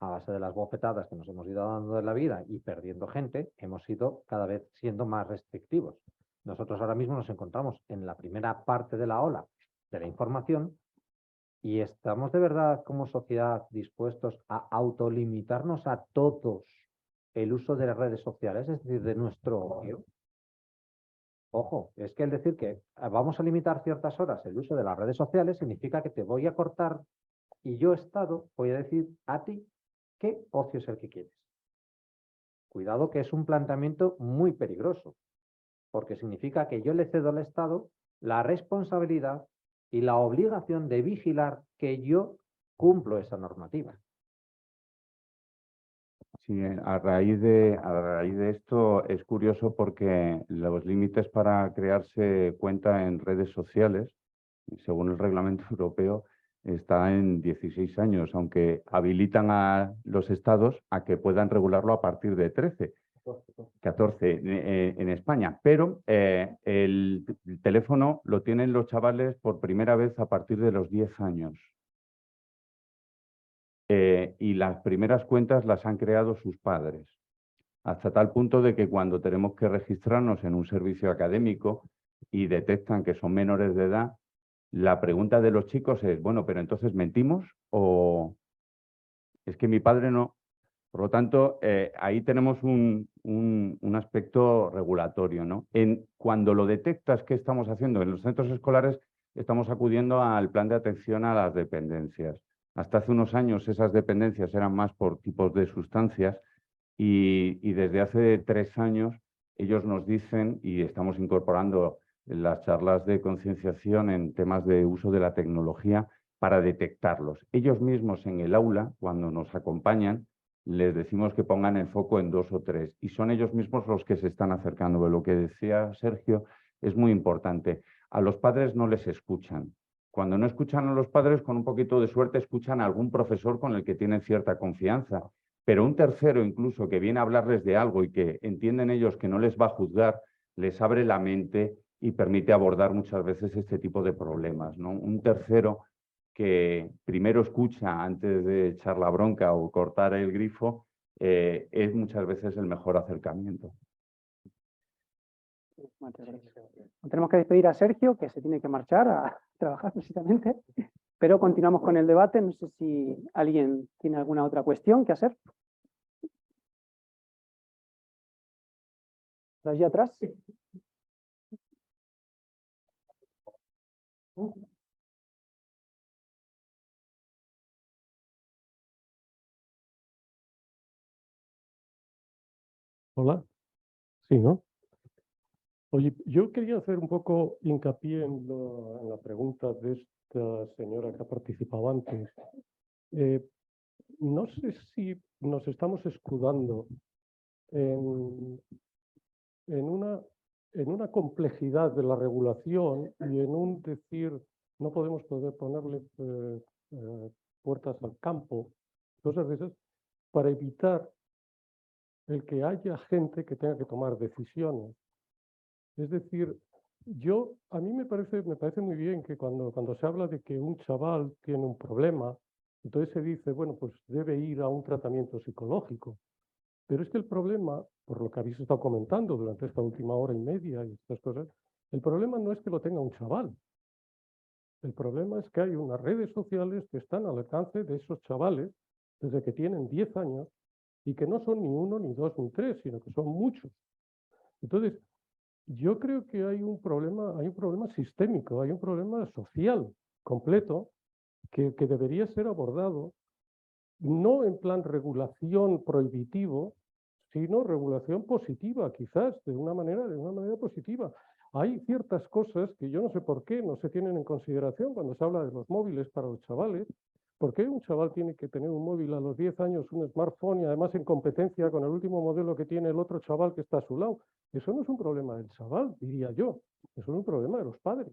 A base de las bofetadas que nos hemos ido dando en la vida y perdiendo gente, hemos ido cada vez siendo más restrictivos. Nosotros ahora mismo nos encontramos en la primera parte de la ola de la información y estamos de verdad como sociedad dispuestos a autolimitarnos a todos el uso de las redes sociales, es decir, de nuestro ocio. Ojo, es que el decir que vamos a limitar ciertas horas el uso de las redes sociales significa que te voy a cortar y yo, Estado, voy a decir a ti qué ocio es el que quieres. Cuidado que es un planteamiento muy peligroso. porque significa que yo le cedo al Estado la responsabilidad y la obligación de vigilar que yo cumplo esa normativa. Sí, a raíz de esto es curioso porque los límites para crearse cuenta en redes sociales, según el reglamento europeo, está en 16 años, aunque habilitan a los estados a que puedan regularlo a partir de 13, 14 en España. Pero el teléfono lo tienen los chavales por primera vez a partir de los 10 años. Y las primeras cuentas las han creado sus padres, hasta tal punto de que cuando tenemos que registrarnos en un servicio académico y detectan que son menores de edad, la pregunta de los chicos es, bueno, pero entonces ¿mentimos o es que mi padre no? Por lo tanto, ahí tenemos un aspecto regulatorio, ¿no? Cuando lo detectas, ¿qué estamos haciendo? En los centros escolares estamos acudiendo al plan de atención a las dependencias. Hasta hace unos años esas dependencias eran más por tipos de sustancias y desde hace 3 años ellos nos dicen, y estamos incorporando las charlas de concienciación en temas de uso de la tecnología para detectarlos. Ellos mismos en el aula, cuando nos acompañan, les decimos que pongan el foco en 2 o 3 y son ellos mismos los que se están acercando. Pero lo que decía Sergio es muy importante. A los padres no les escuchan. Cuando no escuchan a los padres, con un poquito de suerte, escuchan a algún profesor con el que tienen cierta confianza. Pero un tercero incluso que viene a hablarles de algo y que entienden ellos que no les va a juzgar, les abre la mente y permite abordar muchas veces este tipo de problemas, ¿no? Un tercero que primero escucha antes de echar la bronca o cortar el grifo, es muchas veces el mejor acercamiento. Tenemos que despedir a Sergio, que se tiene que marchar a trabajar precisamente, pero continuamos con el debate. No sé si alguien tiene alguna otra cuestión que hacer. ¿Por allí atrás? Hola. Sí, ¿no? Oye, yo quería hacer un poco hincapié en la pregunta de esta señora que ha participado antes. No sé si nos estamos escudando en una complejidad de la regulación y en un decir no podemos ponerle puertas al campo, cosas de esas, para evitar el que haya gente que tenga que tomar decisiones. Es decir, a mí me parece muy bien que cuando se habla de que un chaval tiene un problema, entonces se dice, bueno, pues debe ir a un tratamiento psicológico. Pero es que el problema, por lo que habéis estado comentando durante esta última hora y media y estas cosas, el problema no es que lo tenga un chaval. El problema es que hay unas redes sociales que están al alcance de esos chavales desde que tienen 10 años y que no son ni 1, ni 2, ni 3, sino que son muchos. Entonces, yo creo que hay un problema sistémico, hay un problema social completo que debería ser abordado no en plan regulación prohibitivo, sino regulación positiva, quizás, de una manera positiva. Hay ciertas cosas que yo no sé por qué no se tienen en consideración cuando se habla de los móviles para los chavales. ¿Por qué un chaval tiene que tener un móvil a los 10 años, un smartphone y además en competencia con el último modelo que tiene el otro chaval que está a su lado? Eso no es un problema del chaval, diría yo. Eso es un problema de los padres.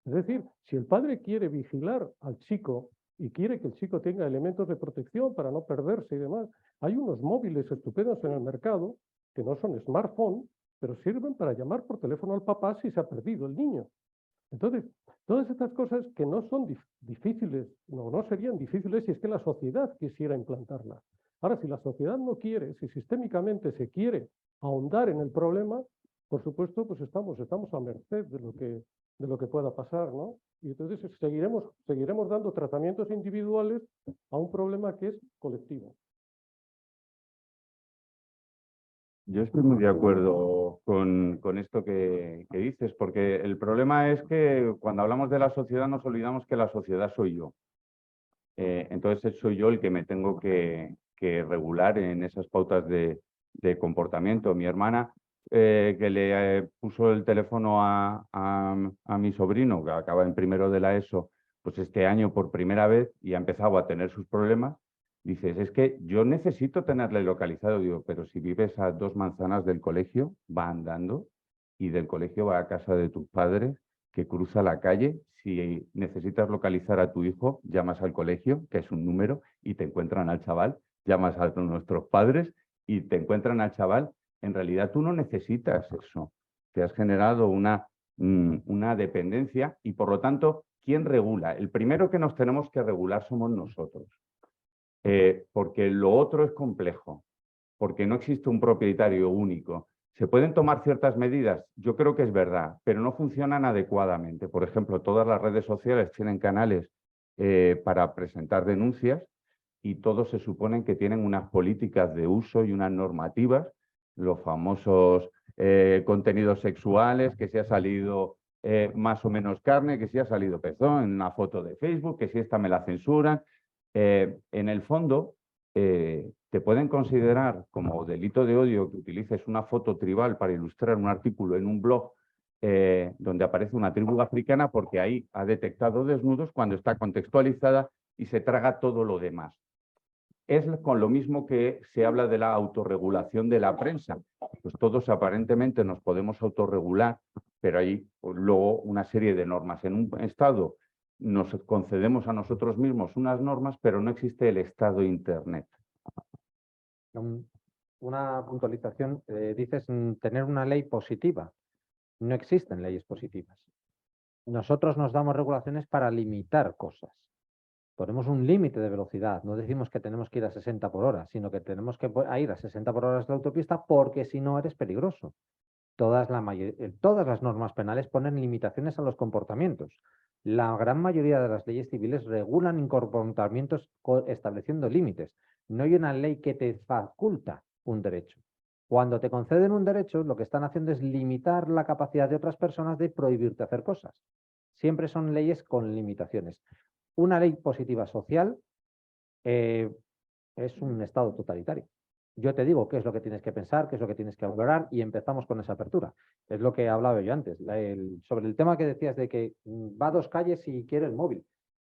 Es decir, si el padre quiere vigilar al chico y quiere que el chico tenga elementos de protección para no perderse y demás, hay unos móviles estupendos en el mercado que no son smartphone, pero sirven para llamar por teléfono al papá si se ha perdido el niño. Entonces, todas estas cosas que no son difíciles, no serían difíciles si es que la sociedad quisiera implantarlas. Ahora, si la sociedad no quiere, si sistémicamente se quiere ahondar en el problema, por supuesto, pues estamos a merced de lo que pueda pasar, ¿no? Y entonces seguiremos dando tratamientos individuales a un problema que es colectivo. Yo estoy muy de acuerdo con esto que dices, porque el problema es que cuando hablamos de la sociedad nos olvidamos que la sociedad soy yo. Entonces soy yo el que me tengo que regular en esas pautas de comportamiento. Mi hermana que le puso el teléfono a mi sobrino, que acaba en primero de la ESO, pues este año por primera vez y ha empezado a tener sus problemas, dices, es que yo necesito tenerle localizado. Digo, pero si vives a 2 manzanas del colegio, va andando y del colegio va a casa de tus padres, que cruza la calle. Si necesitas localizar a tu hijo, llamas al colegio, que es un número, y te encuentran al chaval, llamas a nuestros padres y te encuentran al chaval. En realidad tú no necesitas eso. Te has generado una dependencia y, por lo tanto, ¿quién regula? El primero que nos tenemos que regular somos nosotros, porque lo otro es complejo, porque no existe un propietario único. ¿Se pueden tomar ciertas medidas? Yo creo que es verdad, pero no funcionan adecuadamente. Por ejemplo, todas las redes sociales tienen canales para presentar denuncias y todos se suponen que tienen unas políticas de uso y unas normativas, los famosos contenidos sexuales, que si ha salido más o menos carne, que si ha salido pezón en una foto de Facebook, que si esta me la censuran. En el fondo, te pueden considerar como delito de odio que utilices una foto tribal para ilustrar un artículo en un blog donde aparece una tribu africana, porque ahí ha detectado desnudos cuando está contextualizada y se traga todo lo demás. Es con lo mismo que se habla de la autorregulación de la prensa. Pues todos aparentemente nos podemos autorregular, pero hay luego una serie de normas. En un Estado nos concedemos a nosotros mismos unas normas, pero no existe el Estado Internet. Una puntualización, dices tener una ley positiva. No existen leyes positivas. Nosotros nos damos regulaciones para limitar cosas. Ponemos un límite de velocidad. No decimos que tenemos que ir a 60 por hora, sino que tenemos que ir a 60 por hora de la autopista porque si no eres peligroso. Todas las normas penales ponen limitaciones a los comportamientos. La gran mayoría de las leyes civiles regulan comportamientos estableciendo límites. No hay una ley que te faculta un derecho. Cuando te conceden un derecho, lo que están haciendo es limitar la capacidad de otras personas de prohibirte hacer cosas. Siempre son leyes con limitaciones. Una ley positiva social es un estado totalitario. Yo te digo qué es lo que tienes que pensar, qué es lo que tienes que valorar y empezamos con esa apertura. Es lo que hablaba yo antes. Sobre el tema que decías de que va a 2 calles y quiere el móvil.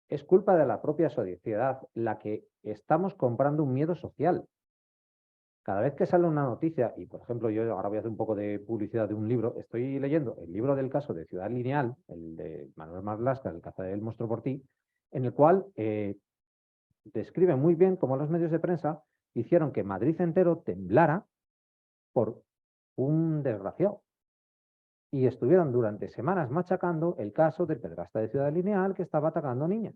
Es culpa de la propia sociedad la que estamos comprando un miedo social. Cada vez que sale una noticia, y por ejemplo yo ahora voy a hacer un poco de publicidad de un libro, estoy leyendo el libro del caso de Ciudad Lineal, el de Manuel Marlaska, El caza del monstruo por ti, en el cual describe muy bien cómo los medios de prensa hicieron que Madrid entero temblara por un desgraciado. Y estuvieron durante semanas machacando el caso del pederasta de Ciudad Lineal que estaba atacando a niñas.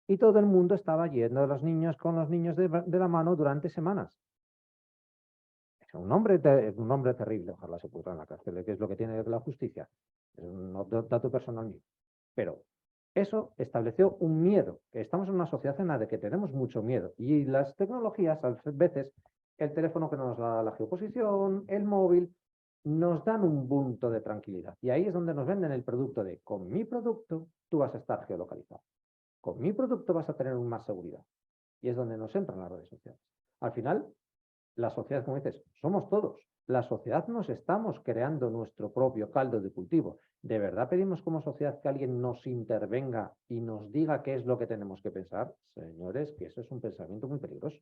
Y todo el mundo estaba yendo a los niños con los niños de la mano durante semanas. Es un hombre terrible, ojalá se pudra en la cárcel, que es lo que tiene la justicia. Es un dato personal mío. Pero eso estableció un miedo. Estamos en una sociedad en la que tenemos mucho miedo. Y las tecnologías, a veces, el teléfono que nos da la geoposición, el móvil, nos dan un punto de tranquilidad. Y ahí es donde nos venden el producto de, con mi producto, tú vas a estar geolocalizado. Con mi producto vas a tener más seguridad. Y es donde nos entran las redes sociales. Al final, la sociedad, como dices, somos todos. La sociedad nos estamos creando nuestro propio caldo de cultivo. ¿De verdad pedimos como sociedad que alguien nos intervenga y nos diga qué es lo que tenemos que pensar? Señores, que eso es un pensamiento muy peligroso.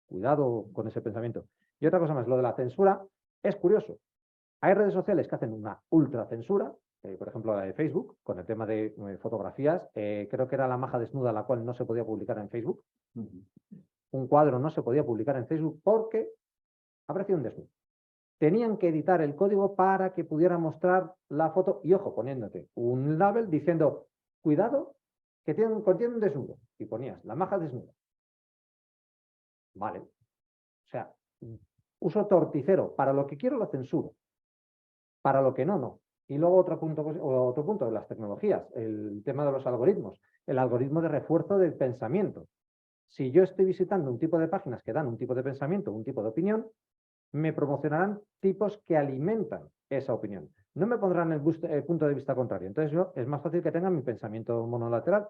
Cuidado con ese pensamiento. Y otra cosa más, lo de la censura es curioso. Hay redes sociales que hacen una ultra censura, por ejemplo la de Facebook, con el tema de fotografías. Creo que era la maja desnuda, la cual no se podía publicar en Facebook. Un cuadro no se podía publicar en Facebook porque aparecía un desnudo. Tenían que editar el código para que pudiera mostrar la foto y, ojo, poniéndote un label diciendo, cuidado, que contiene un desnudo. Y ponías la maja desnuda. Vale. O sea, uso torticero. Para lo que quiero lo censuro. Para lo que no, no. Y luego otro punto de las tecnologías, el tema de los algoritmos. El algoritmo de refuerzo del pensamiento. Si yo estoy visitando un tipo de páginas que dan un tipo de pensamiento, un tipo de opinión, me promocionarán tipos que alimentan esa opinión. No me pondrán el punto de vista contrario. Entonces es más fácil que tenga mi pensamiento monolateral.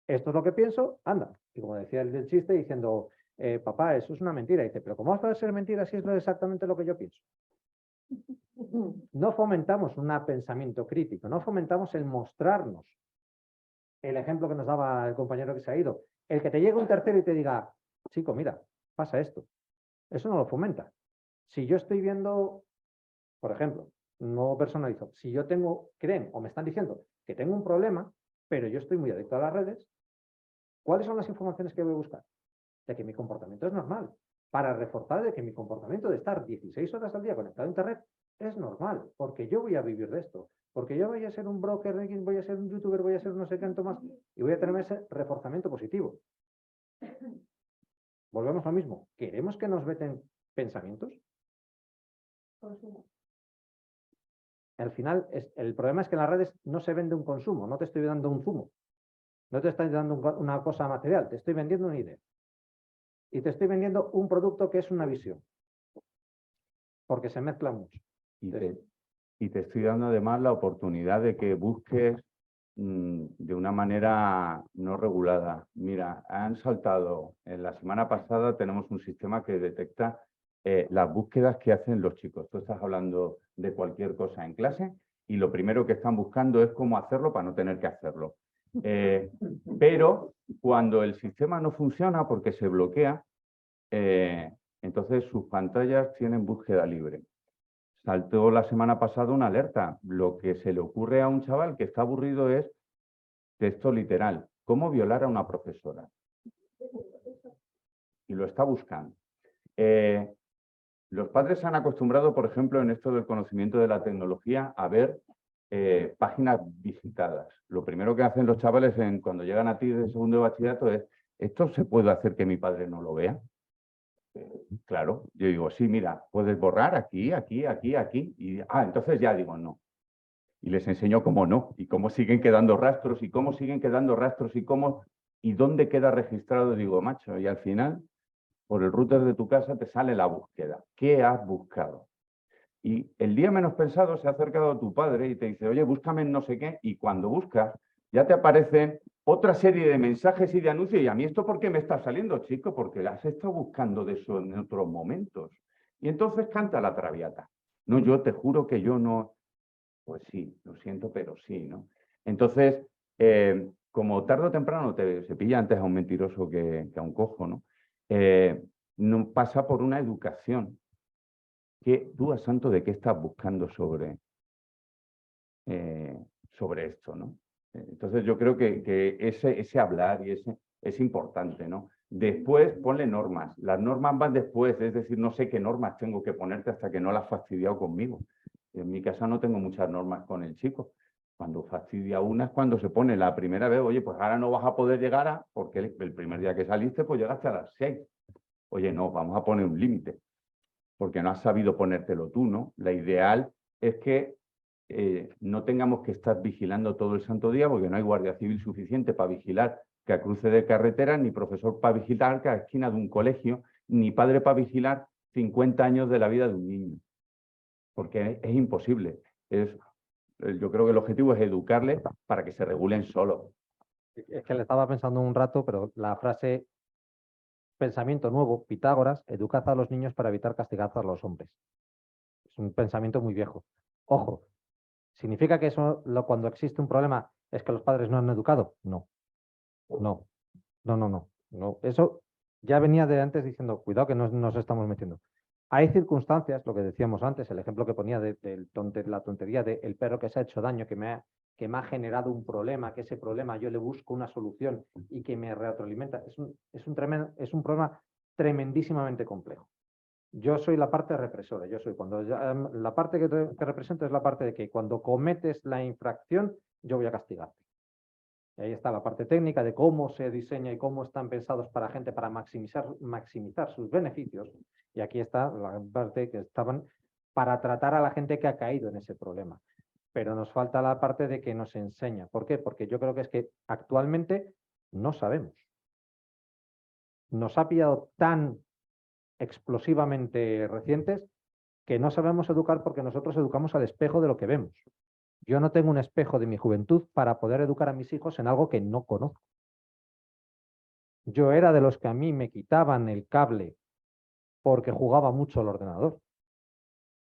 Esto es lo que pienso, anda. Y como decía el del chiste diciendo, papá, eso es una mentira. Y dice, pero ¿cómo va a ser mentira si es exactamente lo que yo pienso? No fomentamos un pensamiento crítico, no fomentamos el mostrarnos. El ejemplo que nos daba el compañero que se ha ido, el que te llegue un tercero y te diga, chico, mira, pasa esto. Eso no lo fomenta. Si yo estoy viendo, por ejemplo, no personalizo, si yo creen o me están diciendo que tengo un problema, pero yo estoy muy adicto a las redes, ¿cuáles son las informaciones que voy a buscar? De que mi comportamiento es normal, para reforzar de que mi comportamiento de estar 16 horas al día conectado a Internet es normal, porque yo voy a vivir de esto, porque yo voy a ser un broker, voy a ser un youtuber, voy a ser no sé cuánto más, y voy a tener ese reforzamiento positivo. Volvemos a lo mismo. ¿Queremos que nos veten pensamientos? Al final, el problema es que en las redes no se vende un consumo, no te estoy dando un zumo, no te estoy dando una cosa material, te estoy vendiendo una idea. Y te estoy vendiendo un producto que es una visión, porque se mezcla mucho. Y te estoy dando además la oportunidad de que busques de una manera no regulada. Mira, han saltado, en la semana pasada tenemos un sistema que detecta las búsquedas que hacen los chicos. Tú estás hablando de cualquier cosa en clase y lo primero que están buscando es cómo hacerlo para no tener que hacerlo. Pero cuando el sistema no funciona porque se bloquea, entonces sus pantallas tienen búsqueda libre. Saltó la semana pasada una alerta. Lo que se le ocurre a un chaval que está aburrido es texto literal. ¿Cómo violar a una profesora? Y lo está buscando. Los padres se han acostumbrado, por ejemplo, en esto del conocimiento de la tecnología, a ver páginas visitadas. Lo primero que hacen los chavales cuando llegan a ti de segundo de bachillerato es, ¿esto se puede hacer que mi padre no lo vea? Claro, yo digo, sí, mira, puedes borrar aquí, aquí, aquí, aquí. Y, entonces ya digo no. Y les enseño cómo no, y cómo siguen quedando rastros, y cómo siguen quedando rastros, y dónde queda registrado, digo, macho, y al final, por el router de tu casa te sale la búsqueda. ¿Qué has buscado? Y el día menos pensado se ha acercado a tu padre y te dice, oye, búscame en no sé qué, y cuando buscas, ya te aparecen otra serie de mensajes y de anuncios, y a mí esto ¿por qué me está saliendo, chico? Porque has estado buscando de eso en otros momentos. Y entonces canta la traviata. No, yo te juro que yo no... Pues sí, lo siento, pero sí, ¿no? Entonces, como tarde o temprano se pilla antes a un mentiroso que a un cojo, ¿no? No pasa por una educación. ¿Tú, a santo, de qué estás buscando sobre esto, ¿no? Entonces yo creo que ese hablar y ese es importante, ¿no? Después ponle normas. Las normas van después, es decir, no sé qué normas tengo que ponerte hasta que no las has fastidiado conmigo. En mi casa no tengo muchas normas con el chico. Cuando fastidia una es cuando se pone la primera vez, oye, pues ahora no vas a poder llegar porque el primer día que saliste, pues llegaste a las 6. Oye, no, vamos a poner un límite, porque no has sabido ponértelo tú, ¿no? La ideal es que no tengamos que estar vigilando todo el santo día, porque no hay guardia civil suficiente para vigilar cada cruce de carretera, ni profesor para vigilar cada esquina de un colegio, ni padre para vigilar 50 años de la vida de un niño. Porque es imposible. Yo creo que el objetivo es educarles para que se regulen solos. Es que le estaba pensando un rato, pero la frase pensamiento nuevo, Pitágoras, educad a los niños para evitar castigar a los hombres. Es un pensamiento muy viejo. Ojo, ¿significa que eso cuando existe un problema es que los padres no han educado? No. No. No, no, no. No. Eso ya venía de antes diciendo, cuidado que nos estamos metiendo. Hay circunstancias, lo que decíamos antes, el ejemplo que ponía de la tontería del perro que se ha hecho daño, que me ha generado un problema, que ese problema yo le busco una solución y que me retroalimenta. Es un problema tremendísimamente complejo. Yo soy la parte represora, la parte que represento es la parte de que cuando cometes la infracción, yo voy a castigarte. Y ahí está la parte técnica de cómo se diseña y cómo están pensados para gente para maximizar sus beneficios. Y aquí está la parte que estaban para tratar a la gente que ha caído en ese problema. Pero nos falta la parte de que nos enseña. ¿Por qué? Porque yo creo que es que actualmente no sabemos. Nos ha pillado tan explosivamente recientes que no sabemos educar porque nosotros educamos al espejo de lo que vemos. Yo no tengo un espejo de mi juventud para poder educar a mis hijos en algo que no conozco. Yo era de los que a mí me quitaban el cable porque jugaba mucho al ordenador.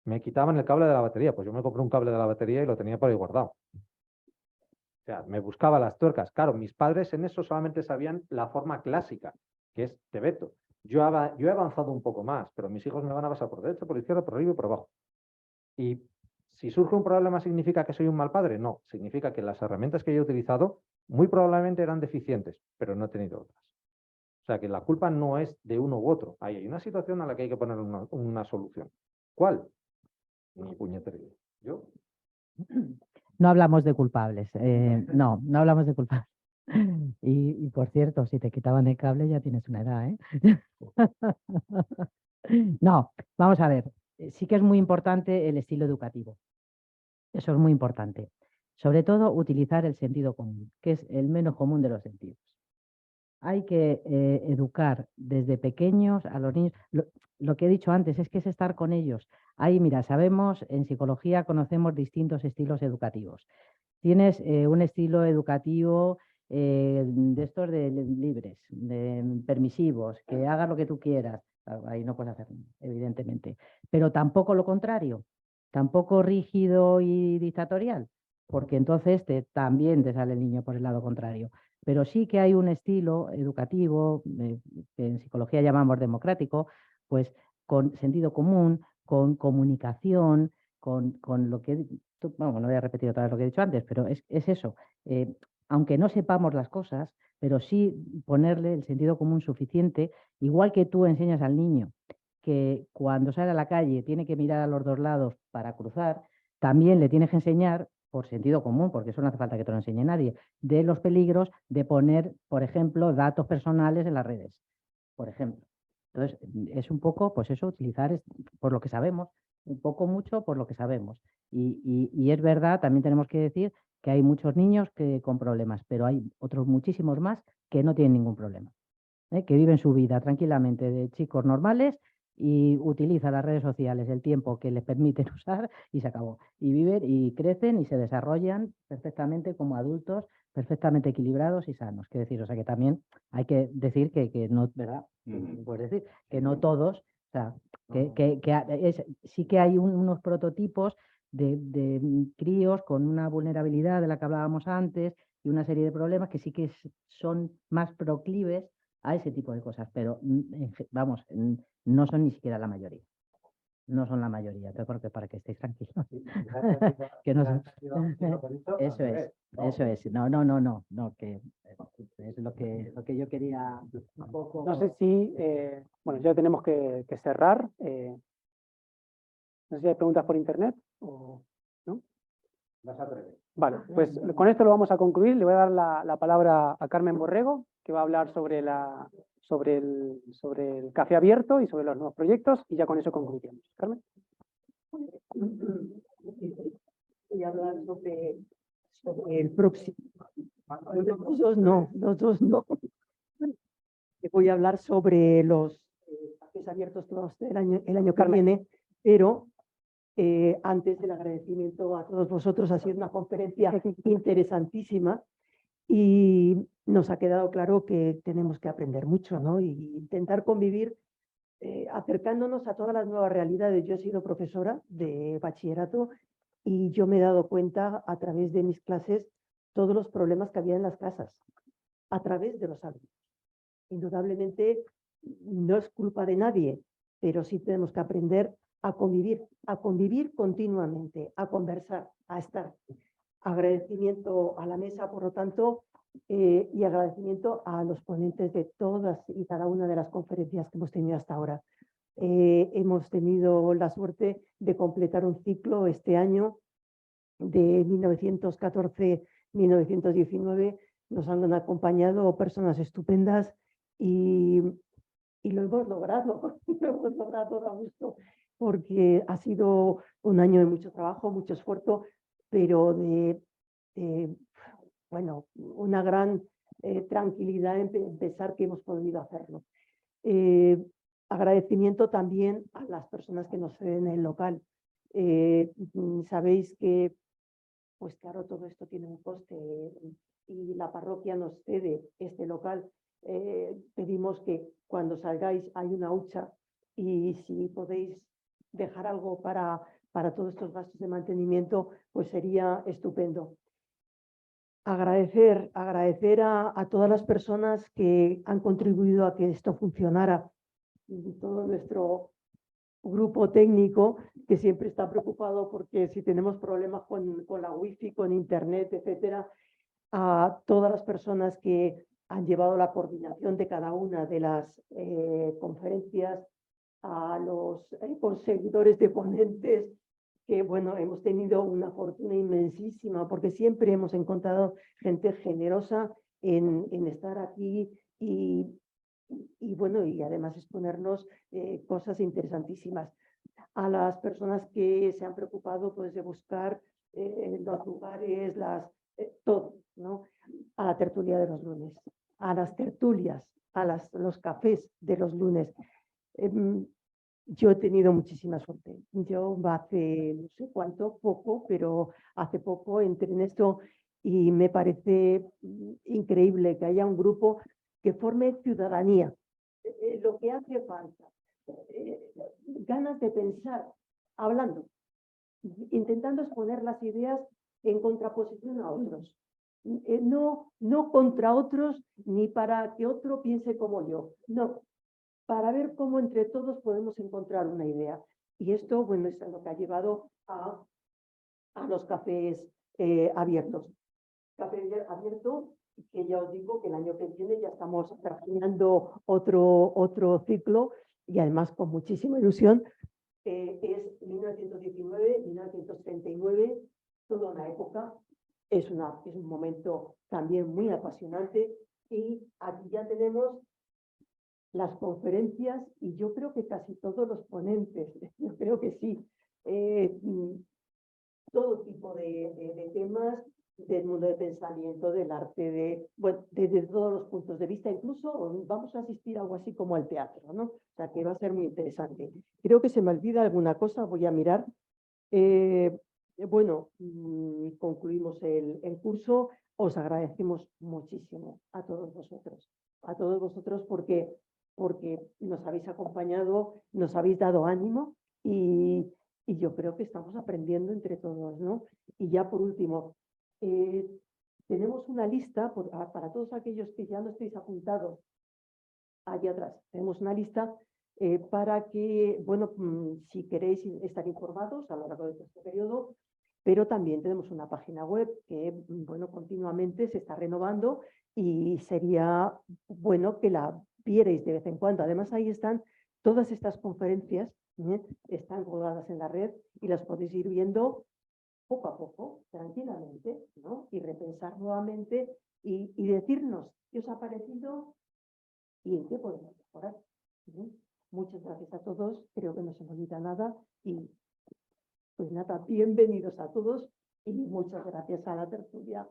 me quitaban el cable de la batería. Pues yo me compré un cable de la batería y lo tenía por ahí guardado. O sea, me buscaba las tuercas. Claro, mis padres en eso solamente sabían la forma clásica, que es te veto. Yo he avanzado un poco más, pero mis hijos me van a pasar por derecha, por izquierda, por arriba y por abajo. Y si surge un problema, ¿significa que soy un mal padre? No, significa que las herramientas que yo he utilizado muy probablemente eran deficientes, pero no he tenido otras. O sea, que la culpa no es de uno u otro. Ahí hay una situación a la que hay que poner una solución. ¿Cuál? Ni puñetera idea. ¿Yo? No hablamos de culpables. No hablamos de culpables. Y por cierto, si te quitaban el cable ya tienes una edad, ¿eh? No, vamos a ver. Sí que es muy importante el estilo educativo. Eso es muy importante. Sobre todo utilizar el sentido común, que es el menos común de los sentidos. Hay que educar desde pequeños a los niños. Lo que he dicho antes es que es estar con ellos. Ahí, mira, sabemos, en psicología conocemos distintos estilos educativos. Tienes un estilo educativo de estos de libres, de permisivos, que hagas lo que tú quieras. Claro, ahí no puedes hacer, evidentemente. Pero tampoco lo contrario, tampoco rígido y dictatorial, porque entonces también te sale el niño por el lado contrario. Pero sí que hay un estilo educativo, que en psicología llamamos democrático, pues con sentido común, con comunicación, con lo que bueno, no voy a repetir otra vez lo que he dicho antes, pero es eso. Aunque no sepamos las cosas, pero sí ponerle el sentido común suficiente, igual que tú enseñas al niño que cuando sale a la calle tiene que mirar a los dos lados para cruzar, también le tienes que enseñar, por sentido común, porque eso no hace falta que te lo enseñe nadie, de los peligros de poner, por ejemplo, datos personales en las redes, por ejemplo. Entonces, es un poco, pues eso, utilizar por lo que sabemos, un poco mucho por lo que sabemos. Y es verdad, también tenemos que decir que hay muchos niños con problemas, pero hay otros muchísimos más que no tienen ningún problema, que viven su vida tranquilamente de chicos normales y utilizan las redes sociales el tiempo que les permiten usar y se acabó. Y viven y crecen y se desarrollan perfectamente como adultos, perfectamente equilibrados y sanos. Quiero decir, o sea que también hay que decir que no, ¿verdad? Puedes decir que no todos, o sea, sí que hay unos prototipos de críos con una vulnerabilidad de la que hablábamos antes y una serie de problemas que sí que son más proclives a ese tipo de cosas, pero vamos, no son ni siquiera la mayoría. No son la mayoría, porque para que estéis tranquilos. Que no son... Eso es. No, que es lo que yo quería un poco. No sé si, bueno, ya tenemos que cerrar. No sé si hay preguntas por internet o no. Vale, pues con esto lo vamos a concluir. Le voy a dar la palabra a Carmen Borrego, que va a hablar sobre el café abierto y sobre los nuevos proyectos, y ya con eso concluimos. Carmen. Voy a hablar sobre el próximo. Los dos no. Voy a hablar sobre los cafés abiertos que vamos a hacer el año que viene, pero antes el agradecimiento a todos vosotros. Ha sido una conferencia interesantísima y nos ha quedado claro que tenemos que aprender mucho, ¿no? Y intentar convivir acercándonos a todas las nuevas realidades. Yo he sido profesora de bachillerato y yo me he dado cuenta a través de mis clases todos los problemas que había en las casas, a través de los alumnos. Indudablemente no es culpa de nadie, pero sí tenemos que aprender a convivir continuamente, a conversar, a estar. Agradecimiento a la mesa, por lo tanto, y agradecimiento a los ponentes de todas y cada una de las conferencias que hemos tenido hasta ahora. Hemos tenido la suerte de completar un ciclo este año de 1914-1919. Nos han acompañado personas estupendas y lo hemos logrado, da gusto, porque ha sido un año de mucho trabajo, mucho esfuerzo, pero bueno, una gran tranquilidad en pensar que hemos podido hacerlo. Agradecimiento también a las personas que nos ceden el local. Sabéis que, pues claro, todo esto tiene un coste y la parroquia nos cede este local. Pedimos que cuando salgáis hay una hucha y si podéis dejar algo para todos estos gastos de mantenimiento, pues sería estupendo. Agradecer a todas las personas que han contribuido a que esto funcionara. Todo nuestro grupo técnico que siempre está preocupado porque si tenemos problemas con la wifi, con internet, etcétera, a todas las personas que han llevado la coordinación de cada una de las conferencias, a los conseguidores de ponentes, que bueno, hemos tenido una fortuna inmensísima porque siempre hemos encontrado gente generosa en estar aquí y bueno, y además exponernos cosas interesantísimas. A las personas que se han preocupado pues, de buscar los lugares, todo, ¿no? A la tertulia de los lunes, a las tertulias, a los cafés de los lunes. Yo he tenido muchísima suerte. Yo hace no sé cuánto, poco, pero hace poco entré en esto y me parece increíble que haya un grupo que forme ciudadanía. Lo que hace falta, ganas de pensar, hablando, intentando exponer las ideas en contraposición a otros. No contra otros ni para que otro piense como yo, no, para ver cómo entre todos podemos encontrar una idea. Y esto, bueno, es lo que ha llevado a los cafés abiertos. Café abierto, que ya os digo que el año que viene ya estamos terminando otro ciclo y además con muchísima ilusión. Es 1919-1939, toda una época. Es un momento también muy apasionante y aquí ya tenemos las conferencias y yo creo que casi todos los ponentes, yo creo que sí, todo tipo de temas del mundo del pensamiento, del arte, bueno, desde todos los puntos de vista, incluso vamos a asistir a algo así como al teatro, ¿no? O sea, que va a ser muy interesante. Creo que se me olvida alguna cosa, voy a mirar. Bueno, concluimos el curso. Os agradecemos muchísimo a todos vosotros porque nos habéis acompañado, nos habéis dado ánimo y yo creo que estamos aprendiendo entre todos, ¿no? Y ya por último, tenemos una lista para todos aquellos que ya no estéis apuntados allá atrás. Tenemos una lista para que, bueno, si queréis estar informados a lo largo de este periodo, pero también tenemos una página web que, bueno, continuamente se está renovando y sería bueno que la vierais de vez en cuando. Además, ahí están todas estas conferencias, están colgadas en la red y las podéis ir viendo poco a poco, tranquilamente, ¿no? Y repensar nuevamente y decirnos qué os ha parecido y en qué podemos mejorar. Muchas gracias a todos, creo que no se me olvida nada y pues nada, bienvenidos a todos y muchas gracias a la tertulia.